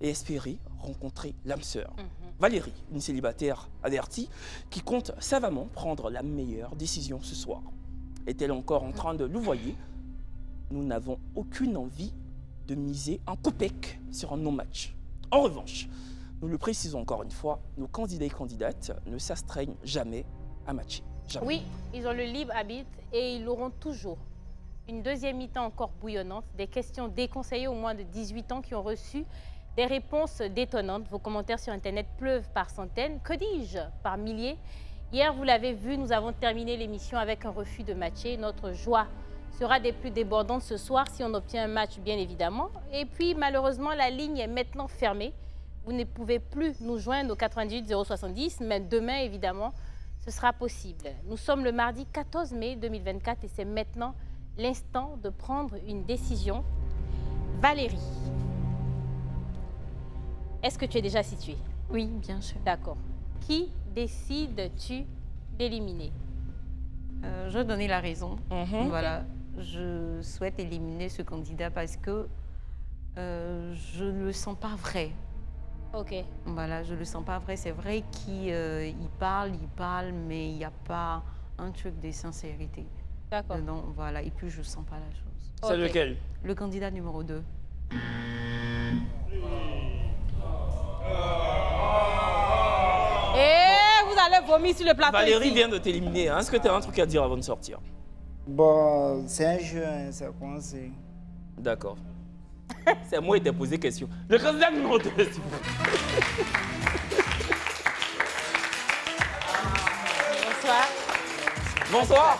et espérer rencontrer l'âme sœur. Valérie, une célibataire avertie, qui compte savamment prendre la meilleure décision ce soir. Est-elle encore en train de louvoyer? Nous n'avons aucune envie de miser un copec sur un non-match. En revanche, nous le précisons encore une fois, nos candidats et candidates ne s'astreignent jamais à matcher. Jamais. Oui, ils ont le libre arbitre et ils l'auront toujours. Une deuxième mi-temps encore bouillonnante, des questions déconseillées aux moins de 18 ans qui ont reçu des réponses détonnantes. Vos commentaires sur Internet pleuvent par centaines, que dis-je, par milliers. Hier, vous l'avez vu, nous avons terminé l'émission avec un refus de matcher. Notre joie sera des plus débordantes ce soir si on obtient un match, bien évidemment. Et puis, malheureusement, la ligne est maintenant fermée. Vous ne pouvez plus nous joindre au 98 070, mais demain, évidemment, ce sera possible. Nous sommes le mardi 14 mai 2024 et c'est maintenant l'instant de prendre une décision. Valérie, est-ce que tu es déjà située? Oui, bien sûr. D'accord. Qui décides-tu d'éliminer? Je vais donner la raison. Voilà. Ok. Je souhaite éliminer ce candidat parce que je ne le sens pas vrai. Ok. Voilà, je ne le sens pas vrai. C'est vrai qu'il parle, mais il n'y a pas un truc de sincérité. D'accord. Voilà, et puis je ne sens pas la chose. C'est lequel? Le candidat numéro 2. Et vous allez vomir sur le plateau Valérie ici. vient de t'éliminer. Est-ce que tu as un truc à dire avant de sortir? Bon, c'est un jeu, hein, c'est commencé. D'accord. C'est moi qui t'ai posé question. Le candidat numéro 2, s'il vous plaît. Bonsoir. Bonsoir.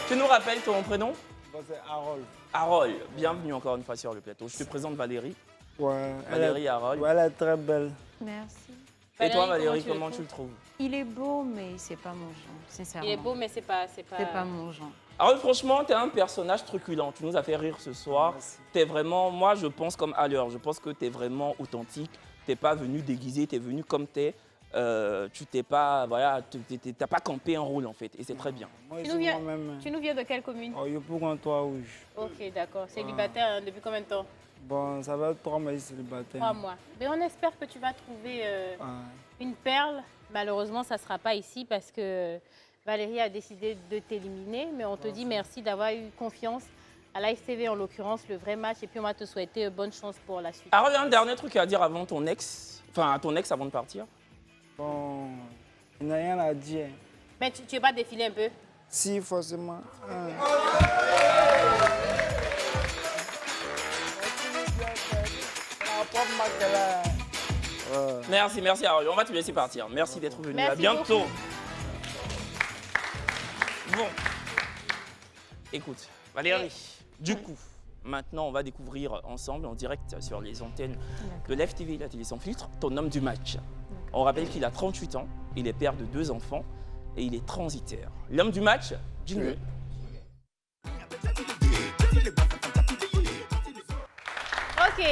Tu nous rappelles ton prénom? Bon, c'est Harold. Harold. Bienvenue encore une fois sur le plateau. Je te présente Valérie. Ouais. Valérie Harold. Ouais, elle est très belle. Merci. Et toi, Valérie, Valérie, comment tu le trouves? Il est beau, mais c'est pas mon genre, sincèrement. Il est beau, mais c'est pas... C'est pas mon genre. Harold, franchement, tu es un personnage truculent. Tu nous as fait rire ce soir. Tu es vraiment, moi, je pense comme à l'heure. Je pense que tu es vraiment authentique. Tu n'es pas venu déguisé, tu es venu comme tu es. tu t'es pas, voilà, t'as pas campé un rôle en fait, et c'est très bien. Tu nous viens de quelle commune? Oh, je pour un toit rouge. Ok, d'accord. Célibataire depuis combien de temps? Bon, ça va être 3 mois célibataire. 3 mois. Mais on espère que tu vas trouver une perle. Malheureusement, ça ne sera pas ici parce que Valérie a décidé de t'éliminer. Mais on te dit merci d'avoir eu confiance à l'ASTV, en l'occurrence, le vrai match. Et puis, on va te souhaiter bonne chance pour la suite. Alors, il y a un dernier truc à dire avant ton ex, enfin, à ton ex avant de partir. Bon, il n'a rien à dire. Mais tu n'es pas défilé un peu? Si, forcément. Merci, merci. Alors, on va te laisser partir. Merci d'être venu. Merci à bientôt. beaucoup. Bon. Écoute, Valérie, du coup, maintenant, on va découvrir ensemble, en direct sur les antennes de l'FTV, la télé sans filtre, ton homme du match. On rappelle qu'il a 38 ans, il est père de 2 enfants et il est transitaire. L'homme du match, jingle. Ok,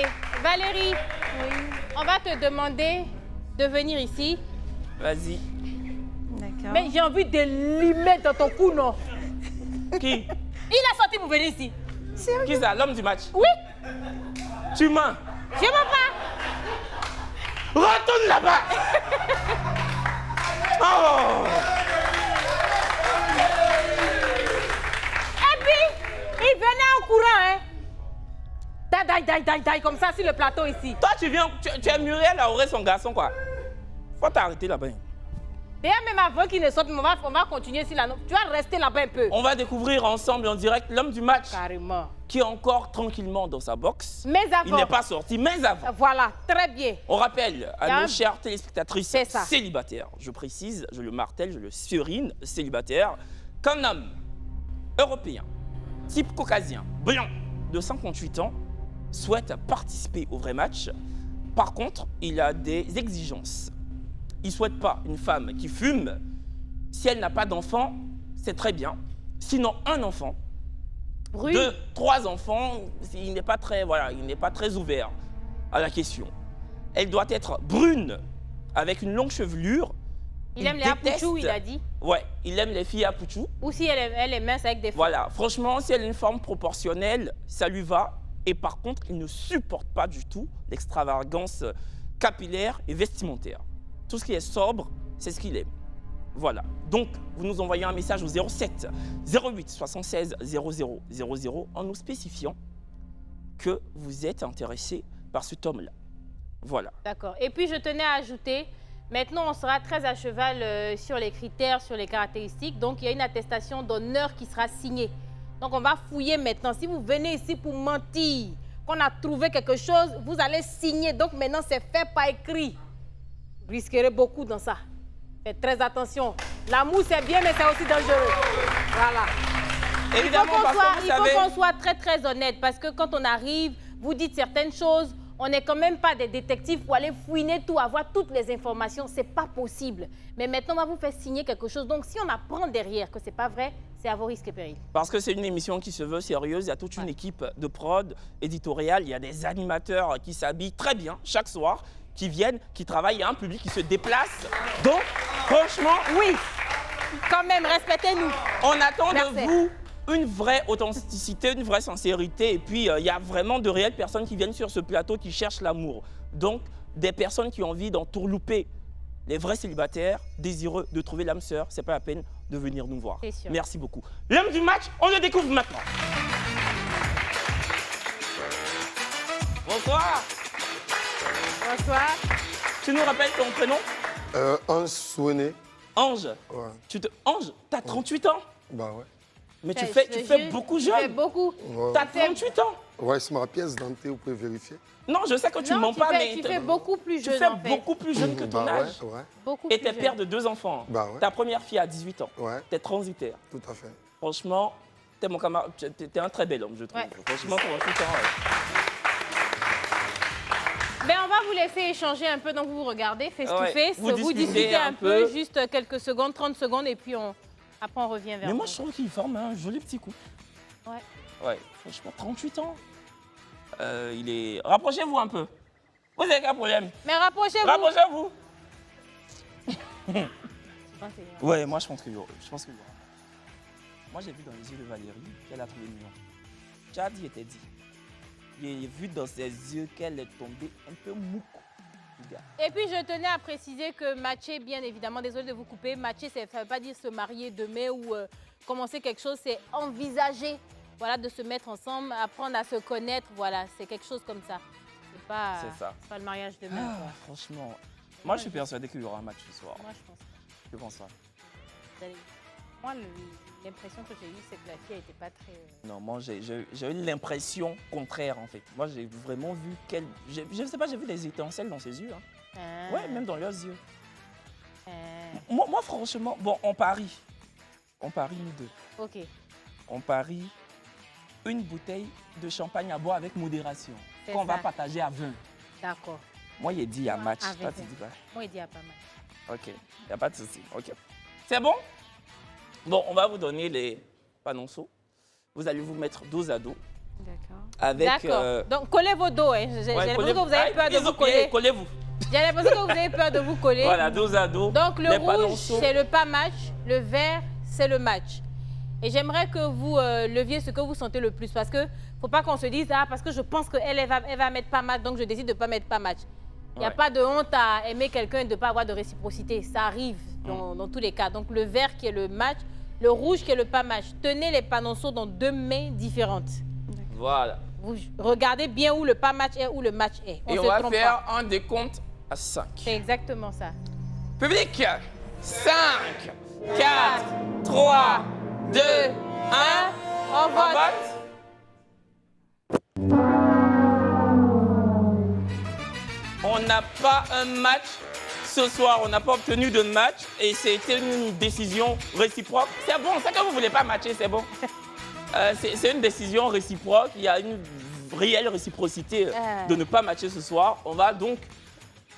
Valérie, on va te demander de venir ici. Vas-y. D'accord. Mais j'ai envie de lui mettre dans ton cou, non? Qui? Il a sorti pour venir ici. Sérieux? Qui ça, l'homme du match? Oui. Tu mens? Je mens pas. Retourne là-bas. Oh. Et puis, il venait en courant, hein? Daï, comme ça sur le plateau ici. Toi, tu es Muriel Auré, son garçon, quoi. Faut t'arrêter là-bas. D'ailleurs, même avant qu'il ne sorte, on va continuer sur la note. Tu vas rester là-bas un peu. On va découvrir ensemble en direct l'homme du match. Carrément. Qui est encore tranquillement dans sa box. Mais avant. Il n'est pas sorti, mais avant. Voilà, très bien. On rappelle à nos chères téléspectatrices ça. célibataires, je précise, je le martèle, je le surine, célibataire, qu'un homme européen, type caucasien, blanc, de 58 ans, souhaite participer au vrai match. Par contre, il a des exigences. Il ne souhaite pas une femme qui fume. Si elle n'a pas d'enfant, c'est très bien. Sinon, un enfant. 2, 3 enfants, il n'est pas très, voilà, il n'est pas très ouvert à la question. Elle doit être brune, avec une longue chevelure. Il aime les apouchous, il a dit. Ouais, il aime les filles apouchous. Ou si elle est mince avec des formes. Voilà, franchement, si elle a une forme proportionnelle, ça lui va. Et par contre, il ne supporte pas du tout l'extravagance capillaire et vestimentaire. Tout ce qui est sobre, c'est ce qu'il aime. Voilà. Donc, vous nous envoyez un message au 07 08 76 00 00 en nous spécifiant que vous êtes intéressé par cet homme-là. Voilà. D'accord. Et puis, je tenais à ajouter, maintenant, on sera très à cheval sur les critères, sur les caractéristiques. Donc, il y a une attestation d'honneur qui sera signée. Donc, on va fouiller maintenant. Si vous venez ici pour mentir, qu'on a trouvé quelque chose, vous allez signer. Donc, maintenant, c'est fait par écrit. Vous risquerez beaucoup dans ça. Faites très attention. L'amour, c'est bien, mais c'est aussi dangereux. Voilà. Évidemment, il faut qu'on soit très, très honnête. Parce que quand on arrive, vous dites certaines choses, on n'est quand même pas des détectives pour aller fouiner tout, avoir toutes les informations. Ce n'est pas possible. Mais maintenant, on va vous faire signer quelque chose. Donc, si on apprend derrière que ce n'est pas vrai, c'est à vos risques et périls. Parce que c'est une émission qui se veut sérieuse. Il y a toute une équipe de prod, éditoriale. Il y a des animateurs qui s'habillent très bien chaque soir, qui viennent, qui travaillent. Il y a un public qui se déplace. Donc, franchement... Oui, quand même, respectez-nous. On attend de vous une vraie authenticité, une vraie sincérité. Et puis, il y a vraiment de réelles personnes qui viennent sur ce plateau qui cherchent l'amour. Donc, des personnes qui ont envie d'entourlouper les vrais célibataires, désireux de trouver l'âme sœur. C'est pas la peine de venir nous voir. Merci beaucoup. L'homme du match, on le découvre maintenant. Bonsoir. Bonsoir. Tu nous rappelles ton prénom? Ange Souené. Ange. Ouais. Ange, t'as 38 ans? Bah ouais. Mais tu fais beaucoup jeune. Tu fais beaucoup. Ouais. T'as 38 ans. Ouais, c'est ma pièce d'identité, vous pouvez vérifier. Non, je sais que tu ne mens pas, mais... Tu fais beaucoup plus jeune, Tu fais beaucoup plus jeune que ton âge. Ouais. Beaucoup et t'es père de 2 enfants. Bah ouais. Ta première fille a 18 ans. Ouais. T'es transitaire. Tout à fait. Franchement, t'es mon camarade. T'es un très bel homme, je trouve. Ouais. Franchement, pour 28 ans. Ben, on va vous laisser échanger un peu, donc vous regardez face to face. Vous discutez un peu, juste quelques secondes, 30 secondes, et puis après on revient vers vous. Mais moi, je trouve qu'il forme un joli petit couple. Ouais. Ouais, franchement, 38 ans. Il est... Rapprochez-vous un peu. Vous avez quel problème? Mais rapprochez-vous. Rapprochez-vous. Ouais, moi je pense qu'il y aura. Moi j'ai vu dans les yeux de Valérie qu'elle a trouvé mignon. Tu as dit, était dit. J'ai vu dans ses yeux qu'elle est tombée un peu mouque. Et puis je tenais à préciser que matcher, bien évidemment, désolé de vous couper, matcher, ça ne veut pas dire se marier demain ou commencer quelque chose, c'est envisager, voilà, de se mettre ensemble, apprendre à se connaître, voilà, c'est quelque chose comme ça. C'est pas le mariage demain. Ah, franchement, moi je suis persuadé qu'il y aura un match ce soir. Moi je pense pas. Je pense ça. Moi, l'impression que j'ai eue, c'est que la fille n'était pas très... Non, moi j'ai eu l'impression contraire en fait. Moi j'ai vraiment vu qu'elle... Je ne sais pas, j'ai vu des étincelles dans ses yeux. Hein. Ouais, même dans leurs yeux. Moi franchement, bon, on parie. On parie nous deux. Ok. On parie une bouteille de champagne à boire avec modération. Qu'on va partager à 20. D'accord. Moi, il dit à match. Toi, tu dis quoi? Moi, il dit à pas match. Ok, il n'y a pas de souci. Ok. C'est bon? Bon, on va vous donner les panonceaux. Vous allez vous mettre dos à dos. D'accord. D'accord. Donc, collez vos dos. Hein. J'ai l'impression que vous avez peur de vous coller. Collez-vous. J'ai l'impression que vous avez peur de vous coller. Voilà, dos à dos. Donc, le rouge, c'est le pas match. Le vert, c'est le match. Et j'aimerais que vous leviez ce que vous sentez le plus. Parce que faut pas qu'on se dise, ah, parce que je pense qu'elle va mettre pas match, donc je décide de ne pas mettre pas match. Il n'y a pas de honte à aimer quelqu'un et de ne pas avoir de réciprocité. Ça arrive dans tous les cas. Donc, le vert qui est le match, le rouge qui est le pas match. Tenez les panonceaux dans 2 mains différentes. Voilà. Vous regardez bien où le pas match est, où le match est. Et on va faire un décompte à 5. C'est exactement ça. Public, 5, 4, 3, 2, 1. On vote. On n'a pas un match ce soir, on n'a pas obtenu de match et c'était une décision réciproque. C'est bon, c'est que vous ne voulez pas matcher, c'est bon. C'est une décision réciproque, il y a une réelle réciprocité de ne pas matcher ce soir. On va donc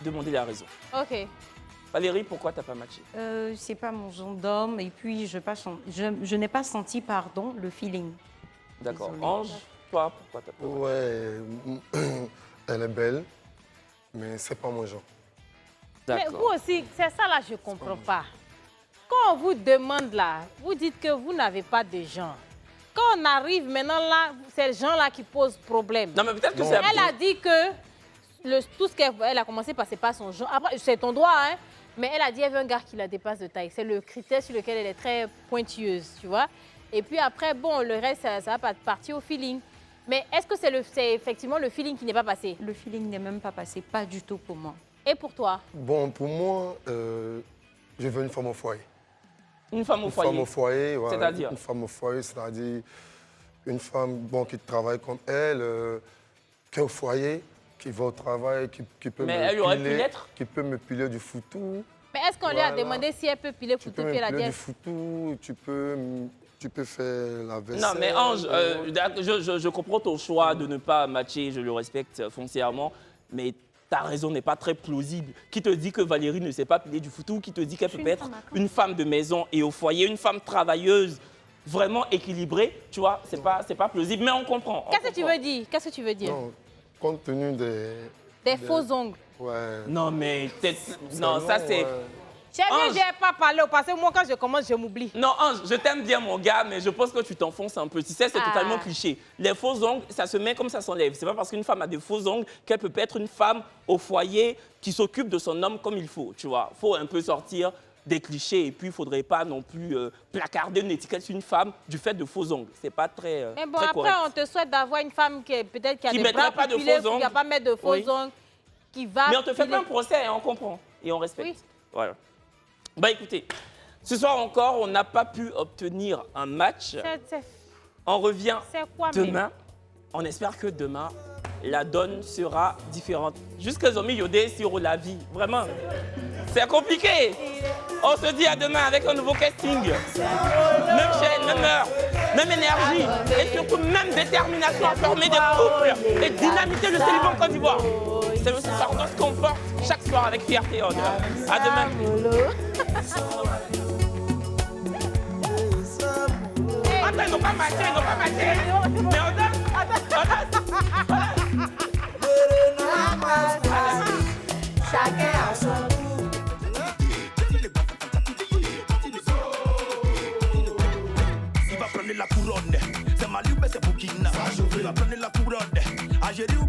demander la raison. Ok. Valérie, pourquoi tu n'as pas matché? C'est pas mon genre d'homme et puis je n'ai pas senti, le feeling. D'accord. Ange, toi, pourquoi tu n'as pas matché? Ouais, elle est belle, mais c'est pas mon genre. Mais vous aussi, c'est ça là, je ne comprends pas. Quand on vous demande là, vous dites que vous n'avez pas de genre. Quand on arrive maintenant là, c'est le genre là qui pose problème. Non, mais peut-être que c'est... Elle a dit que tout ce qu'elle a commencé par, c'est pas son genre. Après, c'est ton droit, hein. Mais elle a dit qu'elle veut un gars qui la dépasse de taille. C'est le critère sur lequel elle est très pointilleuse, tu vois. Et puis après, bon, le reste, ça va partir au feeling. Mais est-ce que c'est effectivement le feeling qui n'est pas passé? Le feeling n'est même pas passé, pas du tout pour moi. Et pour toi? Bon, pour moi, je veux une femme au foyer. Une femme au foyer? Une femme au foyer, voilà. C'est-à-dire? Une femme au foyer, c'est-à-dire une femme qui travaille comme elle, qui est au foyer, qui va au travail, qui peut qui peut me piler du foutou. Mais est-ce qu'on lui a demandé si elle peut piler foutou puis elle a dit... du foutou, tu peux faire la vaisselle. Non, mais Ange, je comprends ton choix de ne pas matcher, je le respecte foncièrement, mais ta raison n'est pas très plausible. Qui te dit que Valérie ne sait pas piler du foutou? Qui te dit qu'elle peut être une femme de maison et au foyer, une femme travailleuse, vraiment équilibrée? Tu vois, c'est pas plausible, mais on comprend. Qu'est-ce que tu veux dire? Qu'est-ce que tu veux dire? Non, compte tenu des faux ongles. Ouais. Non, mais non, ça c'est... J'ai vu, j'ai pas parlé parce que moi, quand je commence, je m'oublie. Non, Ange, je t'aime bien, mon gars, mais je pense que tu t'enfonces un peu. Tu sais, c'est totalement cliché. Les faux ongles, ça se met comme ça s'enlève. C'est pas parce qu'une femme a des faux ongles qu'elle peut pas être une femme au foyer qui s'occupe de son homme comme il faut, tu vois. Il faut un peu sortir des clichés et puis il faudrait pas non plus placarder une étiquette sur une femme du fait de faux ongles. C'est pas très mais bon, très après, correct. on te souhaite d'avoir une femme qui a des bras pas de pilés, faux ongles. qui va pas mettre de faux ongles, qui va... Mais on te fait pas un procès, hein, on comprend et on respecte. Oui. Voilà. Bah écoutez, ce soir encore, on n'a pas pu obtenir un match. On revient demain. On espère que demain, la donne sera différente. Jusqu'à Zomi Yodé sur la vie. Vraiment, c'est compliqué. On se dit à demain avec un nouveau casting. Même chaîne, même heure, même énergie. Et surtout, même détermination à former des couples et dynamiter le célibat en Côte d'Ivoire. C'est aussi ça qu'on se comporte chaque soir avec fierté et honneur. À demain. Attends, ils n'ont pas matché, Mais on donne. Chacun a son goût. prendre la couronne. C'est Mali ou bien c'est Burkina. Il va prendre la couronne. Algérie ou